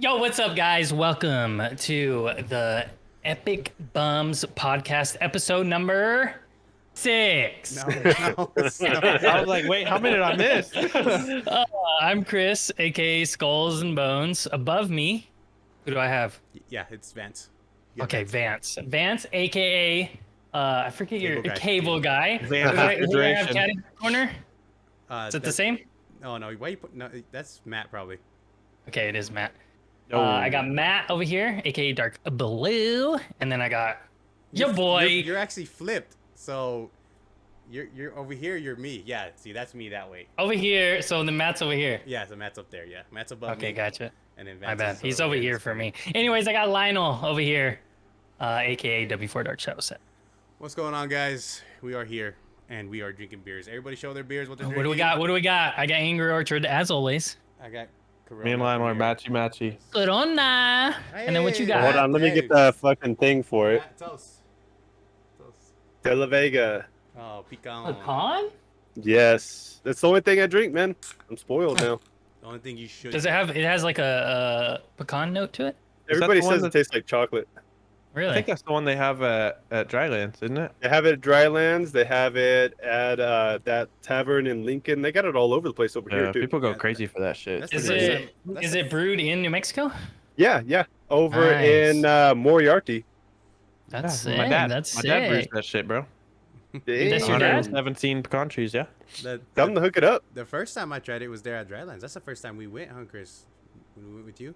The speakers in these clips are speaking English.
Yo, what's up, guys? Welcome to the Epicbumz Podcast, episode number 6. No. I was like, wait, how many did I miss? I'm Chris, aka SkullsnBones. Above me, who do I have? Yeah, it's Vance. Okay, Vance. Vance, aka I forget your Cable guy. Vance Who do I have cat in the corner? Is it the same? Oh no, why you put no? That's Matt probably. Okay, it is Matt. I got Matt over here, aka Darkbloo, and then I got your boy. You're actually flipped. So you're over here. You're me. Yeah. See, that's me that way. Over here. So the Matt's over here. Yeah. So Matt's up there. Yeah. Matt's above me. Okay, gotcha. And then Vance My bad. is He's over here for me. Anyways, I got Lionel over here, aka W4 Dark Shadow Set. What's going on, guys? We are here and we are drinking beers. Everybody show their beers. What they're What drinking. do we got? What do we got? I got Angry Orchard as always. I got. Corona Me and Lionel are beer. matchy. Corona. And then what you Hey. got? Hold on, let me get the fucking thing for it. Matt, toast. De La Vega. Oh, pecan. Pecan? Yes. That's the only thing I drink, man. I'm spoiled now. The only thing you should. Does it have? It has like a pecan note to it. Everybody Is that the one says it tastes like chocolate. Really? I think that's the one they have at Drylands, isn't it? They have it at Drylands. They have it at that tavern in Lincoln. They got it all over the place over here, Yeah, too. people go Yeah, crazy for that shit. that's Is the it? first time- Is it brewed in New Mexico? Yeah. Over Nice. in Moriarty. That's Yeah, sick. my dad. That's my sick. dad brews that shit, bro. That's your dad? 117 pecan trees, yeah. Tell them to hook it up. The first time I tried it was there at Drylands. That's the first time we went, huh, Chris? When we went with you?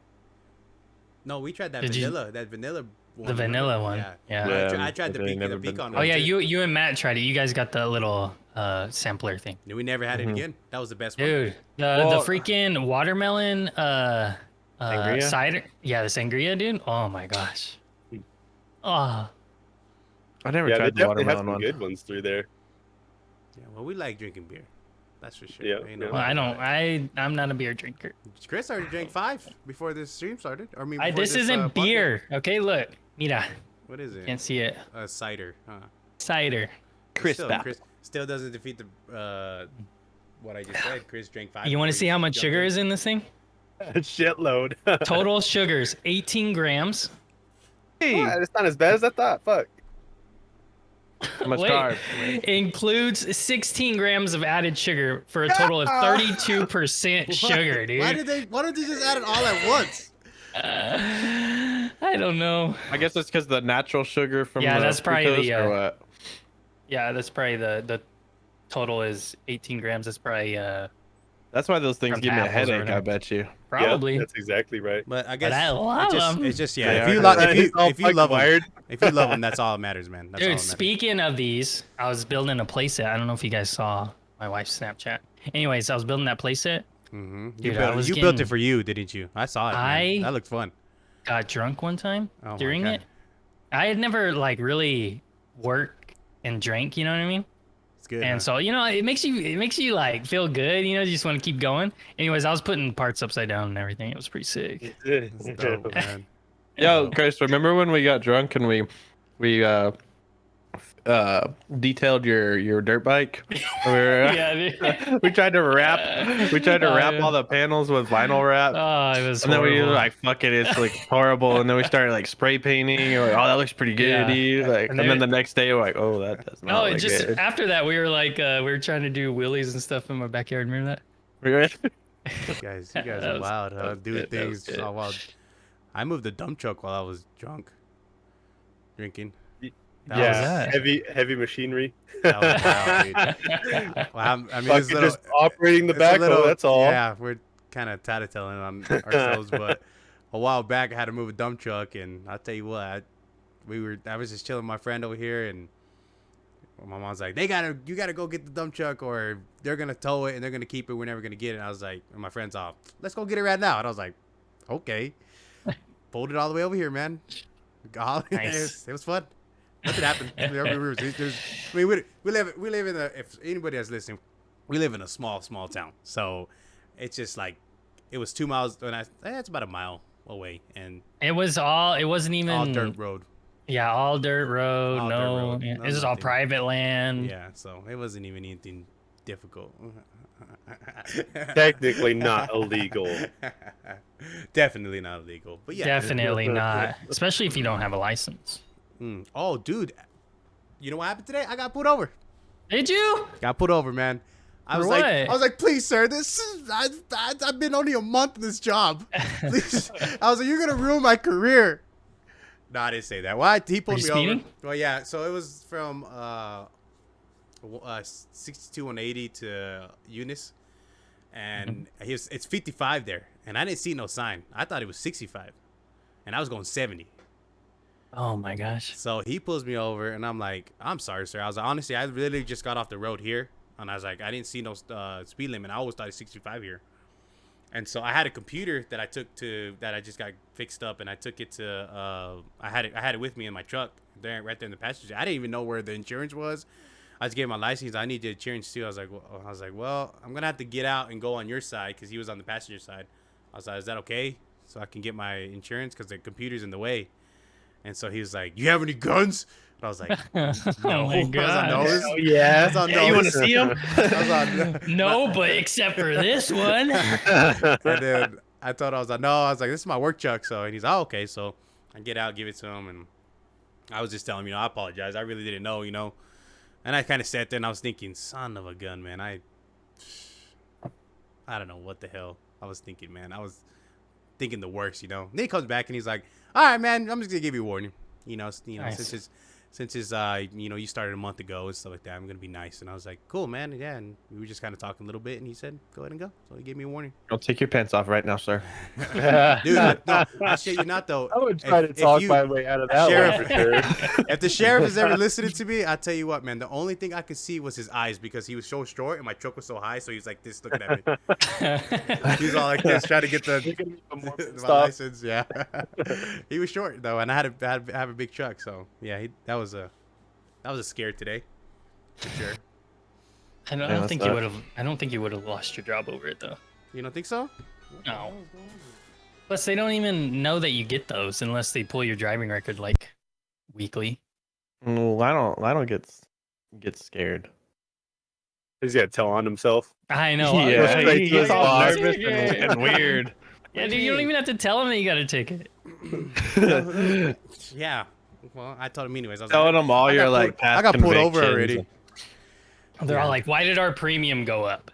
No, we tried that Did you- vanilla one. The vanilla one. Yeah. Yeah. Yeah. I tried the I've never pecan been- one. Oh yeah, too. you and Matt tried it. You guys got the little sampler thing. No, we never had it Mhm. again. That was the best one. Dude, the Well- freaking watermelon Sangria? cider. Yeah, the sangria, dude. Oh my gosh. Oh, I never Yeah, they tried the definitely have watermelon some one. good ones through there. Yeah, well, we like drinking beer. That's for sure. Yeah, Ain't yeah. no well, I doubt don't. about it. I'm not a beer drinker. Chris already drank 5 before this stream started. Or I mean, before This isn't podcast. beer. Okay, look. Mira, What is it? can't see it. Cider. Huh. Cider. Chris Still, Bap. Chris still doesn't defeat the what I just said. Chris drank 5. You want to before see how much jumped sugar in. is in this thing? A shitload. Total sugars, 18 grams. What? It's not as bad as I thought. Fuck. How much Wait, carbs? includes 16 grams of added sugar for a total of 32% sugar, dude. Why don't they just add it all at once? I don't know. I guess it's because the natural sugar from Yeah, the that's probably fructose, the, or what? Yeah, that's probably the total is 18 grams. That's probably That's why those things From give me a apples or headache, I whatever. bet you. probably. Yeah, that's exactly right. But I guess I love them. it's just They yeah. are. If you love He's all if you love them, wired. if you love them, that's all that matters, man. That's all Dude, that matters. speaking of these, I was building a playset. I don't know if you guys saw my wife's Snapchat. Anyways, I was building that playset. Mm-hmm. Dude, You, I built, was you built it getting- for you, didn't you? I saw it. Man. I- That looked fun. Got drunk one time Oh my during God. it. I had never like really worked and drank. You know what I mean? It's good. And huh? so, you know, it makes you like feel good, you know, you just want to keep going. Anyways, I was putting parts upside down and everything. It was pretty sick. It's dope, man. Yo, Chris, remember when we got drunk and we detailed your dirt bike? We were, Yeah, dude. we tried to wrap all the panels with vinyl wrap. Oh, it was And then we were horrible. like, fuck it, it's like horrible. And then we started like spray painting. And we're like, oh, that looks pretty good, Yeah. dude. Like, And and then then the next day, we're like, oh, that does No, not it look just good. after that we were like we were trying to do wheelies and stuff in my backyard. Remember that? You guys That are was- wild, that huh? was Doing good, that was things good. all wild. I moved the dump truck while I was drunk, drinking. That Yeah, was- that? heavy machinery. That was wild, dude. Well, I mean, it's Fucking a little, just operating the it's a backhoe. little- That's all. Yeah, we're kind of tattling on ourselves, but a while back I had to move a dump truck, and I'll tell you what, I was just chilling with my friend over here, and my mom's like, you gotta go get the dump truck, or they're gonna tow it and they're gonna keep it. We're never gonna get it. And I was like, and my friend's off, let's go get it right now. And I was like, okay, pulled it all the way over here, man. Nice. It was fun. Nothing happened. We live in a. If anybody that's listening, we live in a small town, so it's just like it was 2 miles. It's about a mile away, and It wasn't even all dirt road. Yeah, all dirt road. All dirt no, road, yeah, no this is all nothing. private land. Yeah, so it wasn't even anything difficult. Technically not illegal. Definitely not illegal. But yeah. Definitely not, especially if you don't have a license. Oh, dude. You know what happened today? I got pulled over. Did you? Got pulled over, man. I was For like, what? please, sir, this is I've been only a month in this job. Please. I was like, you're gonna ruin my career. No, I didn't say that. Well, he pulled Were you me over. speeding? Well, yeah. So it was from 62 180 to Eunice, and it's 55 there, and I didn't see no sign. I thought it was 65, and I was going 70. Oh my gosh. So he pulls me over, and I'm like, I'm sorry, sir. I was like, honestly, I literally just got off the road here, and I was like, I didn't see no speed limit. I always thought it's 65 here. And so I had a computer that I just got fixed up, and I took it to I had it with me in my truck right there in the passenger. I didn't even know where the insurance was. I just gave my license. I need the insurance too. I was like, well, I'm gonna have to get out and go on your side because he was on the passenger side. I was like, is that okay? So I can get my insurance because the computer's in the way. And so he was like, you have any guns? And I was like, Oh my god. Oh, yeah. You want to see him? No, but except for this one. And then I thought I was like, no. I was like, this is my work truck. So, and he's like, oh, okay. So I get out, give it to him, and I was just telling him, I apologize. I really didn't know, And I kind of sat there and I was thinking, son of a gun, man. I don't know what the hell I was thinking, man. I was thinking the worst, And then he comes back and he's like, all right, man, I'm just gonna give you a warning. Nice. Since it's you started a month ago and stuff like that, I'm gonna be nice. And I was like, cool, man. Yeah, and we were just kind of talking a little bit, and he said, go ahead and go. So he gave me a warning. Don't take your pants off right now, sir. Dude, no, I shit you not though. I would try to talk my way out of that Sheriff- one for sure. If the sheriff is ever listening to me, I tell you what, man. The only thing I could see was his eyes because he was so short and my truck was so high, so he was like this, looking at me. He was all like this, trying to get my license. Yeah, he was short though, and I had to have a big truck, so yeah, that was a scare today, for sure. I don't think you would have lost your job over it though. You don't think so? No. Plus, they don't even know that you get those unless they pull your driving record like weekly. No, I don't get scared. He's got to tell on himself. I know. Yeah, straight to he's his all boss. nervous and weird. Yeah, dude, you don't even have to tell them that you got a ticket. Yeah. Well, I told him anyways. I was Telling like, them all your like past I got pulled over convictions. already. They're all like, "Why did our premium go up?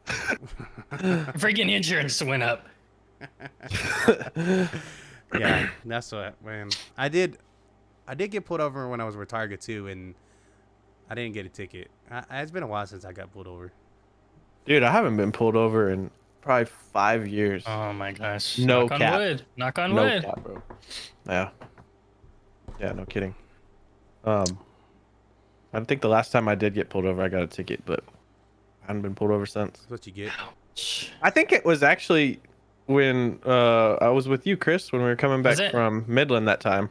Freaking insurance went up." Yeah, that's what, man. I did get pulled over when I was with Target too, and I didn't get a ticket. It's been a while since I got pulled over. Dude, I haven't been pulled over in probably 5 years. Oh my gosh! No Knock cap. on wood. Knock on No wood. cap, bro. Yeah. Yeah, no kidding. I think the last time I did get pulled over, I got a ticket, but I haven't been pulled over since. That's what you get. I think it was actually when I was with you, Chris, when we were coming back Was it? from Midland that time.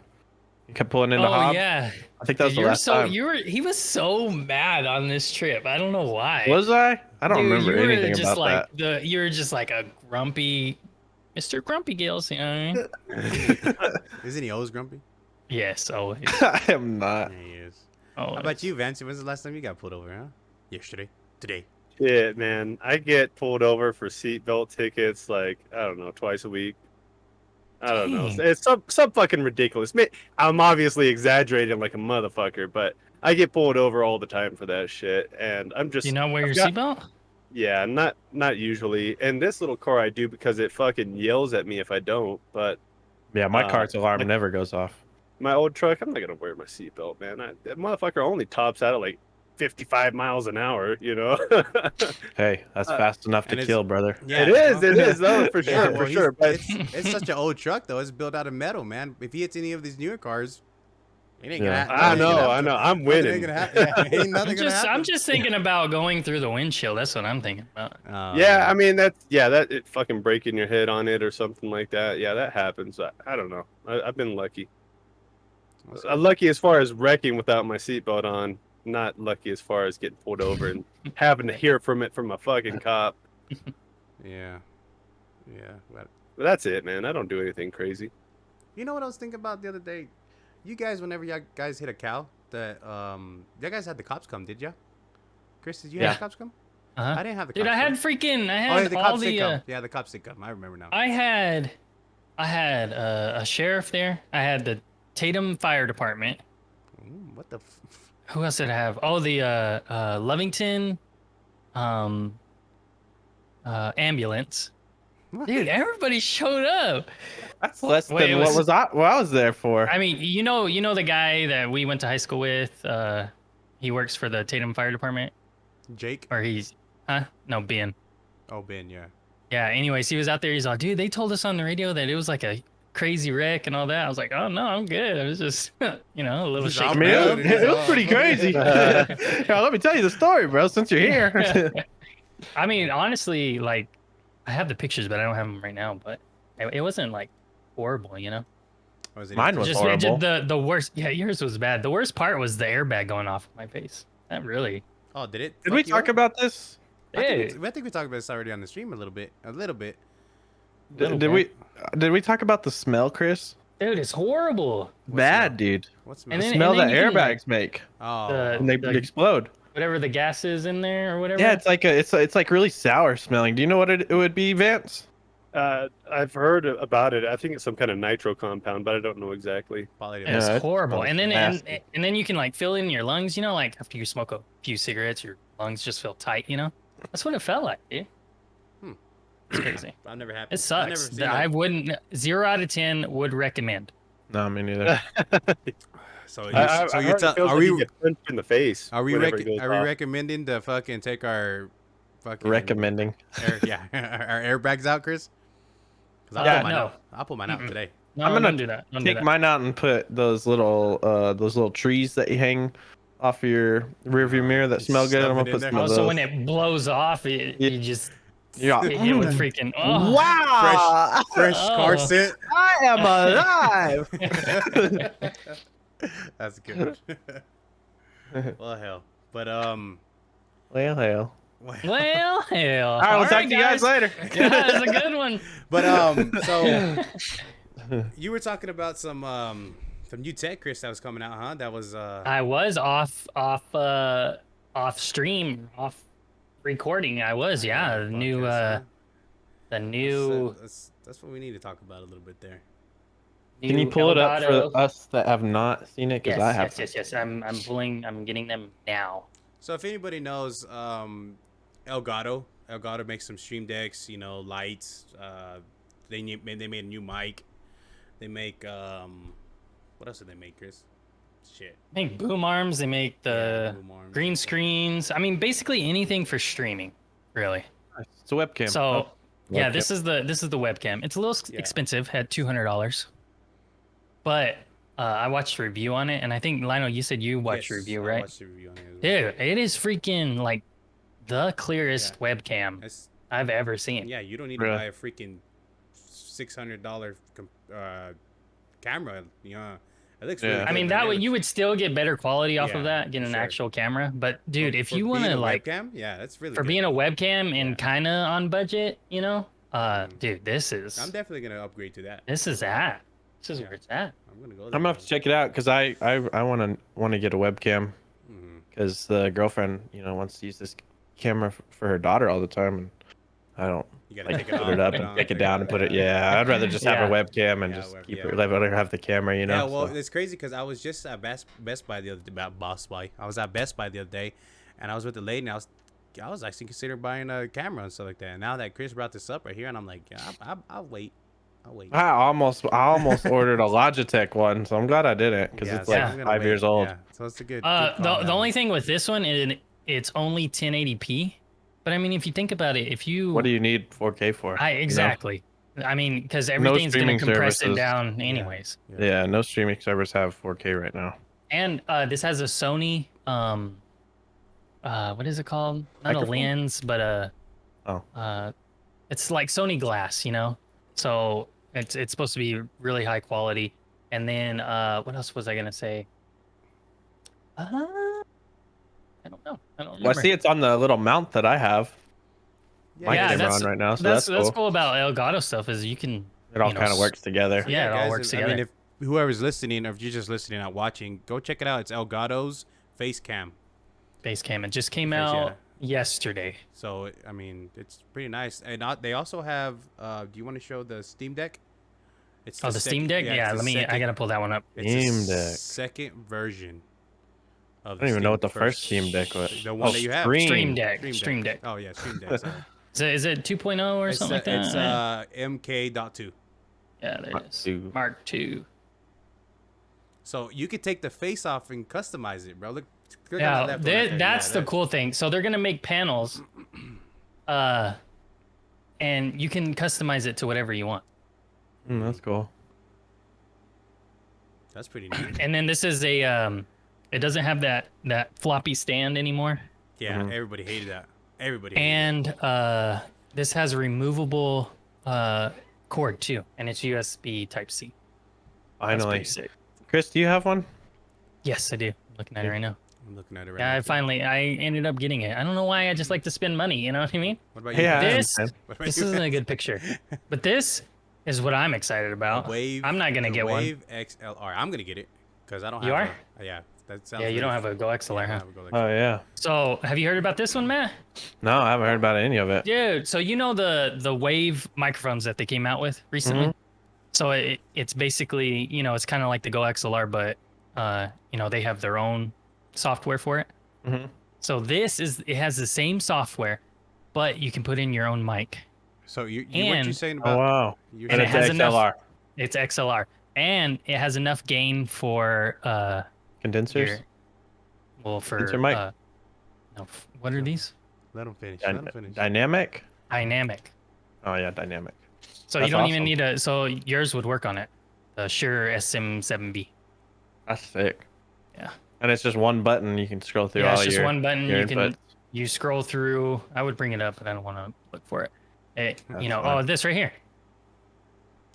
You kept pulling into Oh Hobb. yeah. I think that was the You're last so time. he was so mad on this trip. I don't know why. Was I? I don't Dude, remember you were anything just about like that. you were just like a grumpy Mr. Grumpy Gills, you know what I mean? Isn't he always grumpy? Yes, always. I am not. Yeah, he is. Always. How about you, Vance? When's the last time you got pulled over, huh? Yesterday. Today. Shit, man. I get pulled over for seatbelt tickets like, I don't know, twice a week. I don't know. Dang. It's some fucking ridiculous. I'm obviously exaggerating like a motherfucker, but I get pulled over all the time for that shit. And I'm just... Do you not wear I've your got- seatbelt? Yeah, not usually. And this little car I do because it fucking yells at me if I don't. But Yeah, my car's alarm never goes off. my old truck, I'm not going to wear my seatbelt, man. That motherfucker only tops out at like 55 miles an hour, Hey, that's fast enough to and it's- kill, brother. Yeah, It is, though, for Yeah, sure, well, for sure. But it's such an old truck though. It's built out of metal, man. If he hits any of these newer cars, it ain't Yeah. gonna. I know. I'm Nothing winning. ain't gonna happen. Yeah, ain't nothing gonna happen. I'm just thinking about going through the windshield. That's what I'm thinking about. Yeah, I mean that it fucking breaking your head on it or something like that. Yeah, that happens. I don't know. I've been lucky. I'm lucky as far as wrecking without my seatbelt on. Not lucky as far as getting pulled over and having to hear from a fucking cop. Yeah. But But that's it, man. I don't do anything crazy. you know what I was thinking about the other day? You guys, whenever y'all guys hit a cow, you guys had the cops come, did ya? Chris, did you have Yeah. the cops come? Uh-huh. I didn't have the Dude, cop I had stick. freaking, I Oh, had yeah, the all cops did the, come. Yeah, the cops did come. I remember now. I had a sheriff there. I had the Tatum Fire Department. What the? Who else did I have? Oh, the Lovington ambulance. Dude, everybody showed up. That's less Wait, than what I was there for. I mean, you know the guy that we went to high school with. He works for the Tatum Fire Department, Jake? or no, Ben. Oh, Ben, yeah. Yeah. Anyways, he was out there. He's like, dude, they told us on the radio that it was like a crazy wreck and all that. I was like, oh no, I'm good. It was just, a little He's shaky. all I mean, bad. it was pretty crazy. Yeah, let me tell you the story, bro. Since you're here. I mean, honestly, like, I have the pictures, but I don't have them right now. But it wasn't like horrible, Was it Mine was Just horrible. the worst. Yeah, yours was bad. The worst part was the airbag going off my face. That really. Oh, did it? Did fuck we you talk up? about this? I Hey, think we talked about this already on the stream a little bit. Little Did bit. we talk about the smell, Chris? dude, it's horrible. Bad, dude. What's And then- Smell that you can, like, airbags make Oh, the- when they explode. Whatever the gas is in there or whatever. Yeah, it's like it's like really sour smelling. Do you know what it would be, Vance? I've heard about it. I think it's some kind of nitro compound, but I don't know exactly. probably And it's Yeah, it horrible. smells And then nasty. and then you can like feel it in your lungs. Like after you smoke a few cigarettes, your lungs just feel tight. That's what it felt like, dude. It's crazy. I've never had. It sucks. I wouldn't. 0 out of 10 would recommend. No, me neither. So, I so you're heard it feels are like you we get punched in the face? are we whenever it goes are we off. recommending to fucking take our fucking Recommending. our airbags out, Chris? 'Cause I'll Yeah, pull mine no. out. I'll pull mine out today. No, I'm gonna don't do that. Don't do Take that. mine out and put those little trees that you hang off of your rearview mirror that You smell good. stuff I'm it gonna in put there? some Oh, of so those. when it blows off, you just Yeah. hit it with freaking. Oh. Wow! Fresh car Oh. scent. I am alive. That's good. Well, hell. But Well, hell. Well, hell. All right, we'll talk to you guys later. Yeah, that's a good one. But so you were talking about some new tech, Chris, that was coming out, huh? That was I was off stream, off recording. I was, yeah. The new that's what we need to talk about a little bit there. Can you new pull it up Elgato. for us that have not seen it? Because I have. Yes. I'm getting them now. So if anybody knows Elgato makes some stream decks, lights. They made a new mic. They make what else did they make, Chris? Shit. They make boom arms. They make the boom arms. green screens. I mean, basically anything for streaming, really. It's a webcam. So, yeah, webcam. this is the webcam. It's a little Yeah. expensive at $200, but I watched a review on it, and I think Lionel, you said you watched a Yes, review, I right? watched the review on it as well. Dude, it is freaking like the clearest webcam That's- I've ever seen. yeah, you don't need to Really? buy a freaking $600 camera. It looks really Yeah. good. I mean, man. that It way looks- you would still get better quality off Yeah, of that, get an sure. actual camera. But dude, if for you want being to a like webcam, yeah, that's really for good. being a webcam and Yeah. kind of on budget, dude, this is I'm definitely gonna upgrade to that. this is at. This is where it's at. I'm gonna go. I'm gonna have to check it out because I want to get a webcam Mm-hmm. because the girlfriend wants to use this camera for her daughter all the time, and I don't You gotta like take it put off, it up put and on, take it down and put it. Yeah, I'd rather just have a Yeah. webcam and Yeah, just web- keep yeah. her, let her have the camera. Yeah, well, so. it's crazy because I was just at Best Buy the other I was at Best Buy the other day, and I was with the lady, and I was actually considering buying a camera and stuff like that. And now that Chris brought this up right here, and I'm like, yeah, I'll wait. I almost ordered a Logitech one, so I'm glad I didn't because Yeah, it's so like I'm gonna 5 wait. years old. Yeah, so it's a good. The only thing with this one is it's only 1080p. But I mean, if you think about it, if you What do you need 4K for? exactly. I mean, because everything's gonna streaming compress it services. down anyways. Yeah, no streaming servers have 4K right now. And this has a Sony what is it called? Not Microphone? a lens, but it's like Sony glass, So it's supposed to be really high quality. And then what else was I gonna say? I don't know. I don't remember. Well, I see it's on the little mount that I have. My Yeah, camera that's- on right now, so that's that's, cool about Elgato stuff is you can It all you know, kind of works together. Yeah, it all guys, works I mean, together. if whoever's listening, or if you're just listening, not watching, go check it out. It's Elgato's Face Cam. Base cam. It just came Face, out yesterday. So I mean, it's pretty nice. And they also have. Do you want to show the Steam Deck? It's The Steam Deck. Yeah, it's the I gotta pull that one up. It's Steam the Deck. second version. Of I don't even know what the first Steam Deck was. The one that you have. Stream Deck. Stream Deck. Oh yeah, Stream Deck. Sorry. Is it 2.0 or something like that? It's MK.2. Yeah, there it is. 2. Mark 2. So you could take the face off and customize it, bro. Look on Yeah, that left one right there. that's the cool thing. So they're gonna make panels, and you can customize it to whatever you want. That's cool. That's pretty neat. And then this is a it doesn't have that floppy stand anymore. Yeah, everybody hated that. Everybody. And this has a removable cord too, and it's USB Type C. That's Finally. pretty sick. Chris, do you have one? Yes, I do. Looking at it right now. I'm looking at it right Yeah, now. I ended up getting it. I don't know why. I just like to spend money. You know what I mean? What about you? Yeah, I This understand. What about this you? isn't a good picture, but this is what I'm excited about. I'm not gonna get one. Wave XLR. I'm gonna get it because I don't have. You are? Yeah, that sounds. Yeah, you really don't have a Go XLR, huh? Oh yeah. So, have you heard about this one, Matt? No, I haven't heard about any of it. Dude, so you know the Wave microphones that they came out with recently? So it's basically, it's kind of like the Go XLR, but they have their own software for it. So it has the same software, but you can put in your own mic. So what you saying Oh about? wow. You're And And it it's has XLR. enough. It's XLR, and it has enough gain for Condensers? for mic? no, what are these? Let them finish. Let them finish. Dynamic? Dynamic. Oh yeah, dynamic. So That's you don't awesome. even need so yours would work on it. The Shure SM7B. That's sick. Yeah. And it's just one button you can scroll through Yeah, all it's just your one button. your You can inputs. you scroll through. I would bring it up, but I don't want to look for it. That's Oh, fine. this right here.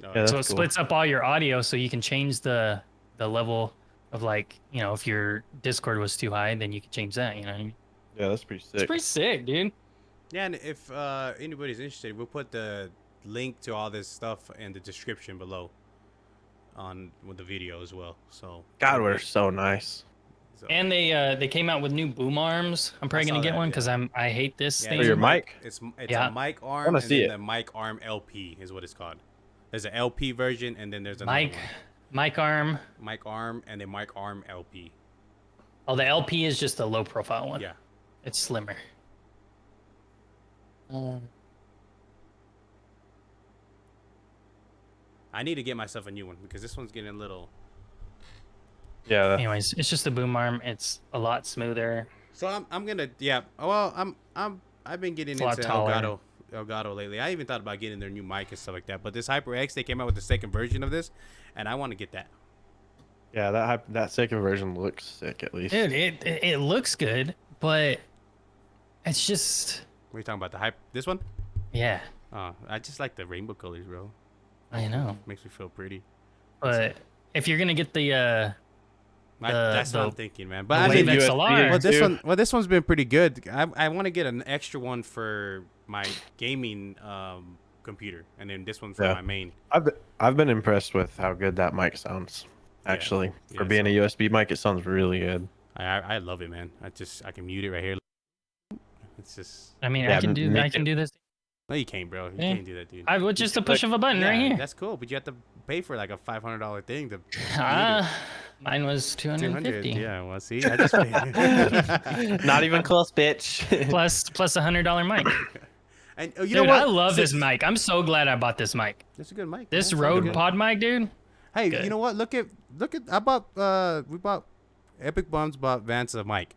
Oh, Yeah, So it that's cool. splits up all your audio, so you can change the level of if your Discord was too high, then you can change that. You know what I mean? Yeah, that's pretty sick. It's pretty sick, dude. Yeah, and if anybody's interested, we'll put the link to all this stuff in the description below, with the video as well. So God, we're so nice. And they came out with new boom arms. I'm probably I saw gonna get that, one yeah. because I hate this Yeah, thing. For your mic? It's Yeah. a mic arm wanna and see then it. the mic arm LP is what it's called. There's an LP version and then there's another Mic arm. one. Mic arm and then mic arm LP. Oh, the LP is just a low profile one. Yeah. It's slimmer. I need to get myself a new one because this one's getting a little. Yeah. Anyways, it's just a boom arm. It's a lot smoother. So I'm gonna well I've been getting It's a lot into taller. Elgato lately. I even thought about getting their new mic and stuff like that. But this HyperX, they came out with the second version of this, and I want to get that. Yeah, that second version looks sick at least. Dude, it looks good, but it's just What are you talking about? This one? yeah, I just like the rainbow colors, bro. I know. Makes me feel pretty. But if you're gonna get the That's what I'm thinking, man. But I Wave mean, XLR. this one's been pretty good. I want to get an extra one for my gaming computer, and then this one for Yeah. my main. I've been impressed with how good that mic sounds. Actually, for being a USB mic, it sounds really good. I love it, man. I can mute it right here. It's just I mean, Yeah, I can do this. no, you can't, bro. You Yeah. can't do that, dude. I would just a push of a button right Yeah, here. That's cool, but you have to pay for like a $500 thing to. Mine was 250. Yeah, well, see, I just paid. Not even close, bitch. plus $100 mic. And you Dude, know what? I love this mic. I'm so glad I bought this mic. It's a good mic. This man. It's really Rode good. Pod mic, dude. Hey, Good. you know what? Look at we bought Epicbumz bought Vance a mic,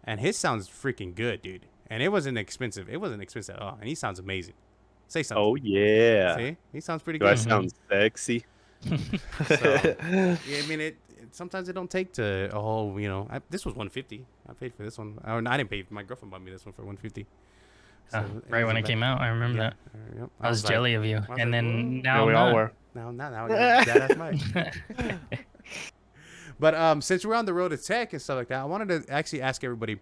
and his sounds freaking good, dude. And it wasn't expensive. It wasn't expensive at all, and he sounds amazing. Say something. Oh yeah. See, he sounds pretty Do I good. sound sexy? So, yeah, I mean, it sometimes it don't take to a whole. This was $150. I paid for this one. Oh, no, I didn't pay. My girlfriend bought me this one for $150. So Right when it came out, I remember that. Yep. I was like, jelly of you, was and like, then "Whoa." now Yeah, we I'm all not. were. Now I got that mic. But since we're on the road to tech and stuff like that, I wanted to actually ask everybody,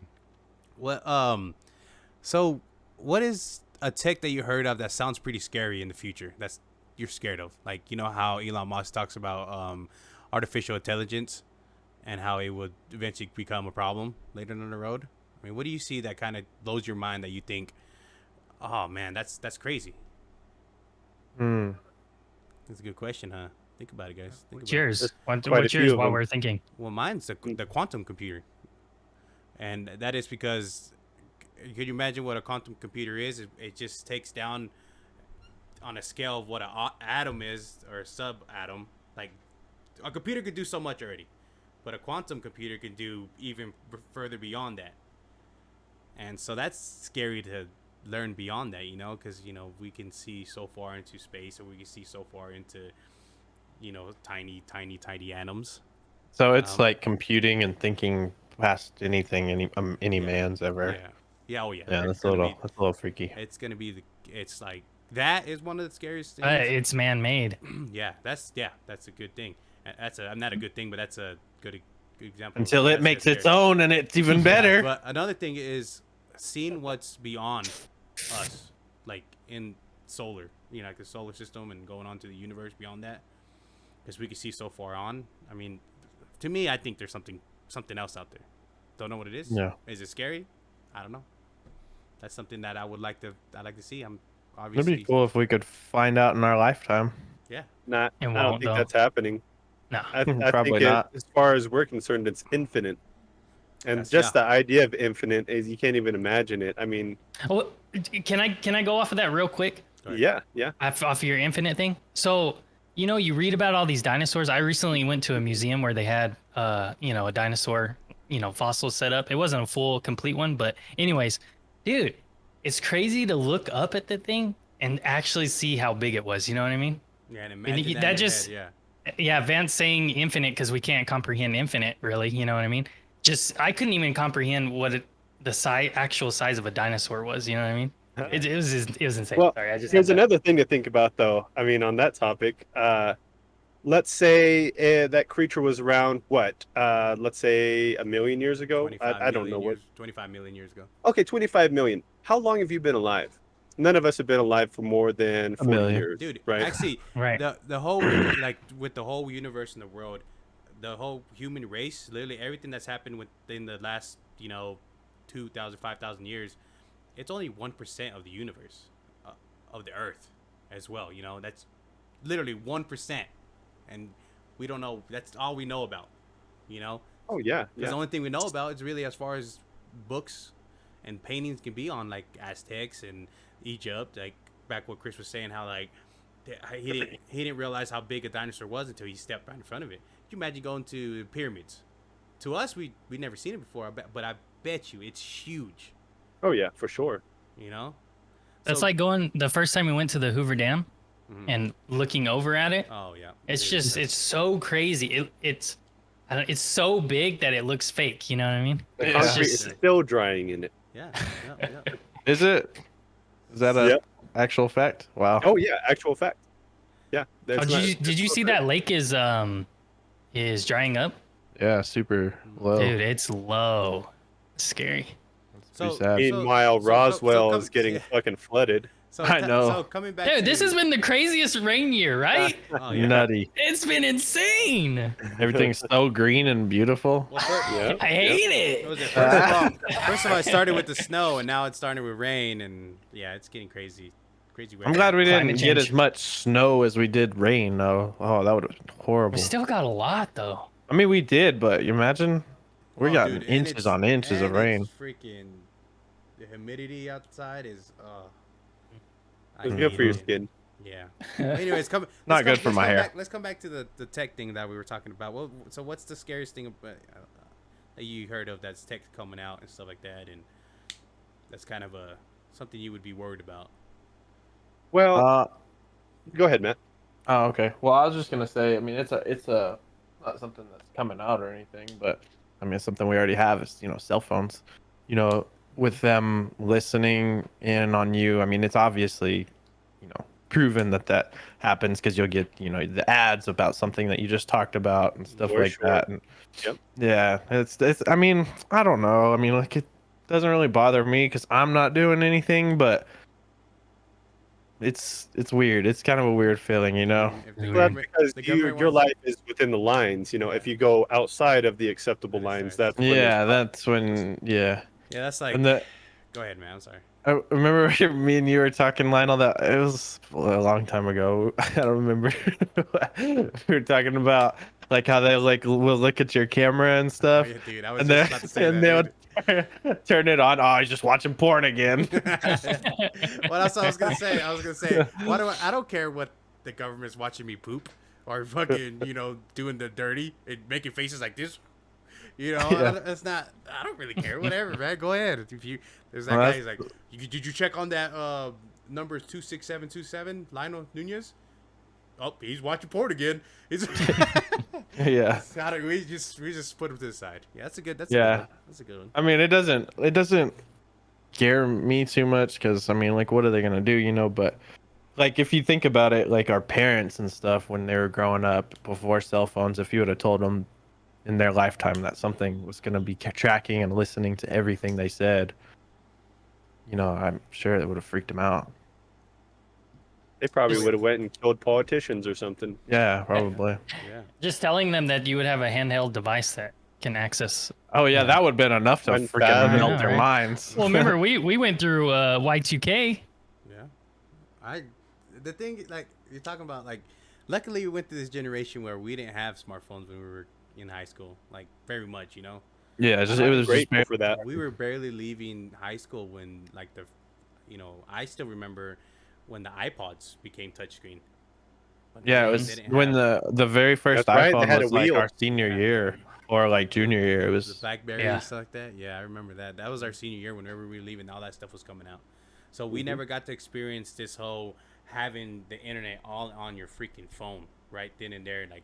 so what is a tech that you heard of that sounds pretty scary in the future that's you're scared of? Like, you know how Elon Musk talks about artificial intelligence and how it would eventually become a problem later down the road. I mean, what do you see that kind of blows your mind that you think, oh man, that's crazy? Hmm. That's a good question, huh? Think about it, guys. Think about it. Cheers. quite a What's few yours of while them. we're thinking? Well, mine's the quantum computer, and that is because, could you imagine what a quantum computer is? It just takes down on a scale of what an atom is or a subatom. Like a computer could do so much already, but a quantum computer can do even further beyond that. And so that's scary to learn beyond that, you know, because, you know, we can see so far into space, or we can see so far into, you know, tiny atoms. So it's like computing and thinking past anything any man's ever. Yeah. Yeah. Oh, yeah. Yeah, It's that's a little freaky. It's gonna be it's like that is one of the scariest things. It's man-made. Yeah, that's a good thing. That's not a good thing, but that's a good example. Until it makes its scary. own, and it's even better. But another thing is seeing what's beyond us, like in solar, you know, like the solar system, and going on to the universe beyond that, because we can see so far on. I mean, to me, I think there's something else out there. Don't know what it is. Yeah. Is it scary? I don't know. That's something that I'd like to see. I'm It'd obviously be cool if we could find out in our lifetime. Yeah. Not. It I don't won't, think though. that's happening. No. I Probably think not. as far as we're concerned, it's infinite. And Yes, just the idea of infinite is you can't even imagine it. I mean, Oh, can I go off of that real quick? Right. yeah. Off of your infinite thing. So, you know, you read about all these dinosaurs. I recently went to a museum where they had, you know, a dinosaur, you know, fossil set up. It wasn't a full, complete one, but anyways, dude, it's crazy to look up at the thing and actually see how big it was. You know what I mean? Yeah, and imagine that that in just- your head, Yeah, Vance saying infinite because we can't comprehend infinite, really. You know what I mean? Just I couldn't even comprehend what the actual size of a dinosaur was. You know what I mean? It was insane. Well, Sorry, I just here's had that. another thing to think about, though. I mean, on that topic, let's say that creature was around what? Let's say 1 million years ago. 25 I don't million know what. years, 25 million years ago. Okay, 25 million. How long have you been alive? None of us have been alive for more than 40 million. years, Dude, right? actually, Right. the whole, like, with the whole universe in the world, the whole human race, literally everything that's happened within the last, you know, 2,000, 5,000 years, it's only 1% of the universe, of the Earth as well, you know? That's literally 1%. And we don't know, that's all we know about, you know? Oh yeah, Because yeah. the only thing we know about is really as far as books and paintings can be on, like, Aztecs and Egypt, like back what Chris was saying, how like he didn't realize how big a dinosaur was until he stepped right in front of it. Can you imagine going to the pyramids? To us, we never seen it before, but I bet you it's huge. Oh yeah, for sure. You know, That's So- like going the first time we went to the Hoover Dam Mhm. and looking over at it. Oh yeah, It's just it's so crazy. It's so big that it looks fake. You know what I mean? The Yeah. concrete It's is just- still drying in it. yeah. Is it? Is that a Yep. actual fact? Wow. Oh yeah, actual fact. Yeah. Oh, that's did you see that lake is drying up? Yeah, super low. Dude, it's low. It's scary. It's pretty sad. Meanwhile, Roswell is getting fucking flooded. I know. So coming back, Dude, to, this has been the craziest rain year, right? oh, yeah. Nutty. It's been insane. Everything's so green and beautiful. Well, first, Yeah. I hate what it. was it? First of all, it started with the snow, and now it's starting with rain, and yeah, it's getting crazy weather. I'm glad we didn't Climate get change. as much snow as we did rain, though. Oh, that would have been horrible. We still got a lot though. I mean, we did, but you imagine we Oh, got dude, and inches it's- on inches of and rain. it's freaking, the humidity outside is. I It's good for your hate it. skin. Yeah. Anyways, Not good for my hair. Let's come back to the tech thing that we were talking about. Well, so what's the scariest thing about, that you heard of that's tech coming out and stuff like that, and that's kind of something you would be worried about? Well, Uh, go ahead, Matt. oh, okay. Well, I was just gonna say. I mean, it's a not something that's coming out or anything, but I mean, it's something we already have. Is cell phones. With them listening in on you. I mean, it's obviously proven that happens because you'll get the ads about something that you just talked about and stuff For like sure. that. And Yep. yeah, it's. I mean, I don't know. I mean, like, it doesn't really bother me because I'm not doing anything, but it's weird. It's kind of a weird feeling, If the Well, that's government- because the your government wants- life is within the lines. If you go outside of the acceptable That is lines, right. that's when Yeah, there's- that's when. Yeah, Yeah, that's like. And the Go ahead, man. I'm sorry. I remember me and you were talking, Lionel, that it was a long time ago. I don't remember. We were talking about like how they like will look at your camera and Oh stuff, yeah, dude. I was and just then about to say and that, they'll turn it on. Oh, he's just watching porn again. dude. Well, that's what I was gonna say. I was gonna say, why do I don't care what the government's watching me poop or fucking, doing the dirty and making faces like this. Yeah. It's not. I don't really care. Whatever, man. Go ahead. There's that Well, guy. He's like, did you check on that number 26727 Lionel Nunez? Oh, he's watching porn again. It's Yeah. we just put him to the side. Yeah, that's a good. That's Yeah. a good one. That's a good one. I mean, it doesn't scare me too much because I mean, like, what are they gonna do, But like, if you think about it, like our parents and stuff when they were growing up before cell phones, if you would have told them in their lifetime that something was gonna be tracking and listening to everything they said, I'm sure it would have freaked them out. They probably would have went and killed politicians or something. Yeah, probably. Yeah. Just telling them that you would have a handheld device that can access. Oh yeah, that would have been enough to freaking Unfathomable. melt I know, their right? minds. Well, remember we went through Y2K. Yeah. The thing, like, you're talking about, like, luckily we went through this generation where we didn't have smartphones when we were in high school, like, very much, Yeah, it was I'm just grateful for that. We were barely leaving high school when, like, I still remember when the iPods became touchscreen. But Yeah, it they was didn't when have the very first That's right, they iPhone had a was like wheel. our senior year or like junior year. It the was BlackBerry Yeah. and stuff like that. Yeah, I remember that. That was our senior year. Whenever we were leaving, all that stuff was coming out. So we never got to experience this whole having the internet all on your freaking phone right then and there, like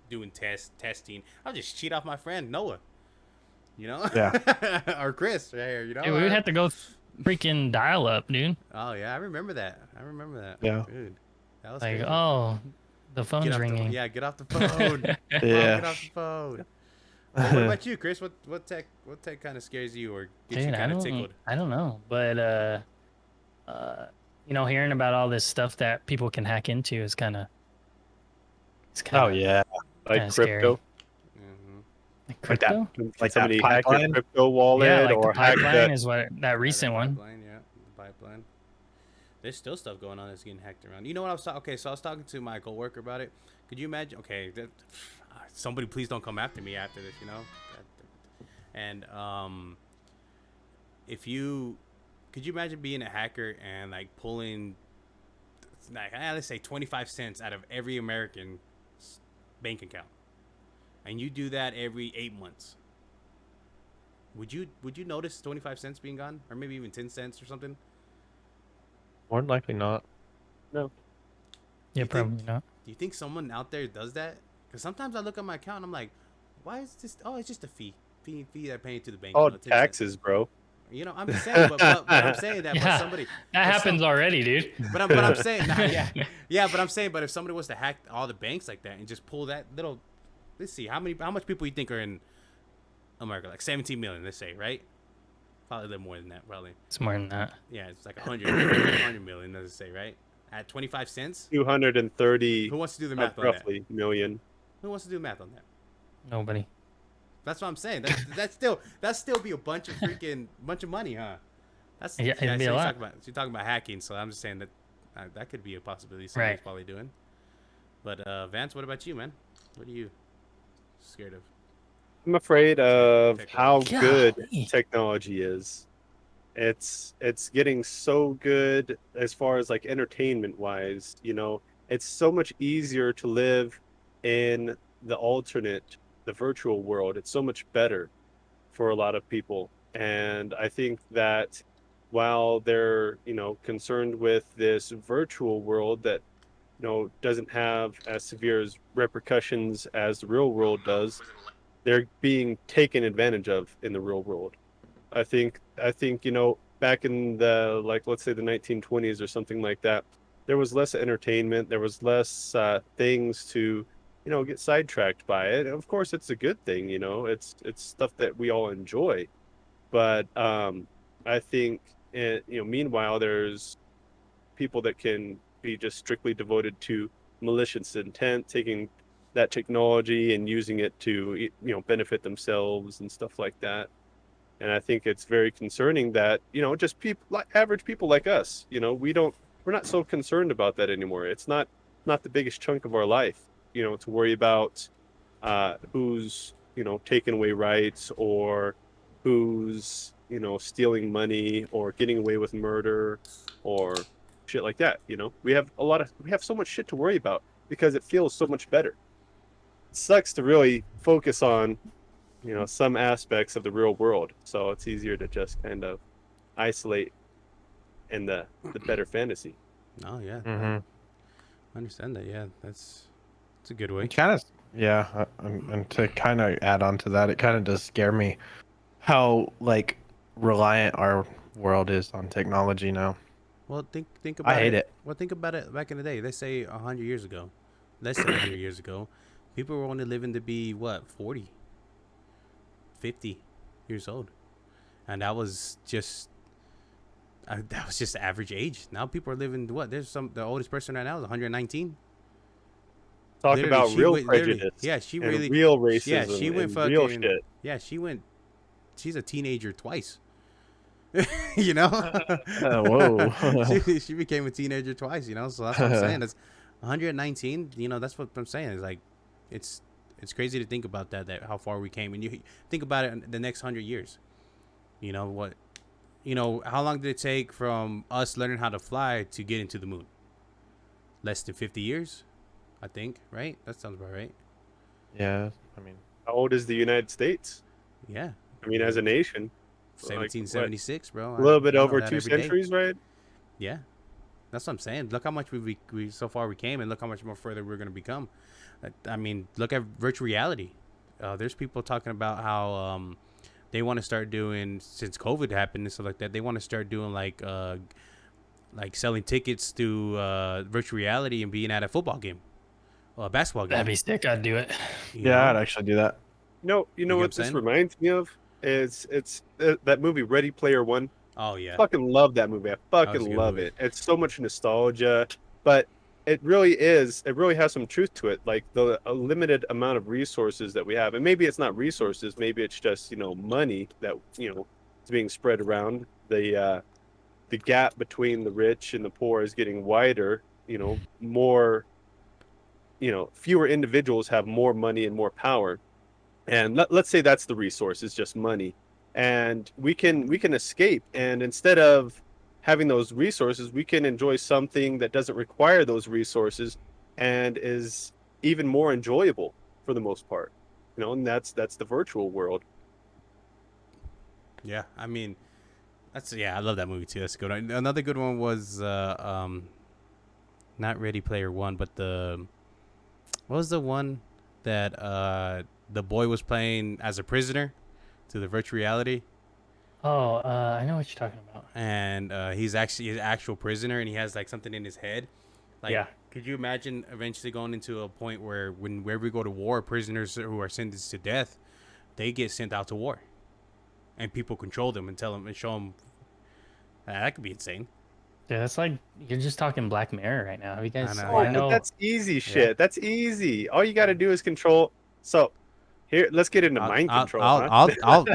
doing testing. I'll just cheat off my friend Noah, Yeah. or Chris right here, Dude, we would have to go freaking dial up, dude. Oh yeah, I remember that. Yeah. Dude, that was Like, crazy. oh, the Get phone's off ringing. get off the phone. Yeah. Get off the phone. Well, what about you, Chris? What tech kind of scares you or gets you Dude, kind of tickled? I don't know, but hearing about all this stuff that people can hack into is kind of. Oh yeah, Like Kinda scary. crypto. Mm-hmm. Like Like that. crypto. Like Somebody that hacked your pipeline. crypto wallet Yeah, like or the hacked pipeline the is what that recent one. Pipeline, yeah, the pipeline. There's still stuff going on that's getting hacked around. You know what I was talking? Okay, so I was talking to my coworker about it. Could you imagine? Okay, somebody please don't come after me after this. And could you imagine being a hacker and like pulling, like let's say 25 cents out of every American bank account, and you do that every 8 months? Would you notice 25 cents being gone, or maybe even 10 cents or something? More than likely not. Yeah, think- probably not. Do you think someone out there does that? Because sometimes I look at my account and I'm like, why is this? Oh, it's just a fee that I'm paying to the bank. oh 10 cents. taxes, bro. I'm just saying, but I'm saying that, Yeah. but somebody, That but happens already, dude. but I'm saying, yeah, but I'm saying, but if somebody was to hack all the banks like that and just pull that little, let's see, how much people you think are in America? Like 17 million, let's say, right? Probably a little more than that, probably. It's more than that. Yeah, it's like 100 million, let's say, right? At 25 cents. 230 Who wants to do the math on that? roughly million. Who wants to do math on that? Nobody. That's what I'm saying. That's still be a bunch of money, huh? That's Yeah, it'd be so a you're lot. talking about hacking, so I'm just saying that that could be a possibility. Somebody's Right. probably doing. But Vance, what about you, man? What are you scared of? I'm afraid of how good Golly. technology is. It's getting so good as far as like entertainment wise, it's so much easier to live in the virtual world. It's so much better for a lot of people. And I think that while they're, concerned with this virtual world that, doesn't have as severe as repercussions as the real world does, they're being taken advantage of in the real world. I think, back in the, like, let's say the 1920s or something like that, there was less entertainment, there was less things to, get sidetracked by it. And of course, it's a good thing, it's stuff that we all enjoy. But I think, meanwhile, there's people that can be just strictly devoted to malicious intent, taking that technology and using it to, benefit themselves and stuff like that. And I think it's very concerning that, just people like average people like us, we're not so concerned about that anymore. It's not the biggest chunk of our life, to worry about who's, taking away rights, or who's, stealing money, or getting away with murder, or shit like that. We have so much shit to worry about because it feels so much better. It sucks to really focus on, some aspects of the real world. So it's easier to just kind of isolate in the better fantasy. Oh yeah, Mm-hmm. I understand that. Yeah, that's a good way. Kind of, yeah. And to kind of add on to that, it kind of does scare me how like reliant our world is on technology now. Well, think about I hate it. Well, think about it back in the day. Let's say 100 years ago, less than 100 years ago, people were only living to be what, 40, 50 years old, and that was just the average age. Now people are living what? The oldest person right now is 119. Talk Literally, about real prejudice. Yeah, she and really real racism. Yeah, she went and fucking real shit. Yeah, she's a teenager twice. You know? Whoa. she became a teenager twice, so that's what I'm saying. That's 119, that's what I'm saying. It's like it's crazy to think about that how far we came. And you think about it in the next 100 years. How long did it take from us learning how to fly to get into the moon? Less than 50 years, I think, right? That sounds about right. Yeah, I mean, How old is the United States? Yeah. I mean, as a nation, 1776, bro. a little bit I know over that 2 every day. centuries, right? Yeah, that's what I'm saying. Look how much we so far we came, and look how much more further we're gonna become. I mean, look at virtual reality. There's people talking about how they want to start doing, since COVID happened and stuff like that. They want to start doing like selling tickets to virtual reality and being at a football game, or a basketball game. That'd be sick. I'd do it. yeah, I'd actually do that. You get know what what I'm this saying? reminds me of? It's that movie Ready Player One. Oh yeah. Fucking love that movie. I was a fucking good love movie. it. It's so much nostalgia, but it really has some truth to it. Like a limited amount of resources that we have, and maybe it's not resources, maybe it's just money that is being spread around. The gap between the rich and the poor is getting wider. More, fewer individuals have more money and more power, and let's say that's the resource, is just money, and we can escape, and instead of having those resources, we can enjoy something that doesn't require those resources and is even more enjoyable for the most part, and that's the virtual world. Yeah, I mean, I love that movie too. That's a good one. Another good one was not Ready Player One, but what was the one that the boy was playing as a prisoner to the virtual reality, Oh, I know what you're talking about. and he's actually an actual prisoner, and he has like something in his head. Like, Yeah. could you imagine eventually going into a point where wherever we go to war, prisoners who are sentenced to death, they get sent out to war, and people control them and tell them and show them. That could be insane. Yeah, that's like you're just talking Black Mirror right now. Have you guys? I know, Oh, yeah. I know. but that's easy shit. That's easy. All you got to do is control. So here, let's get into mind control. I'll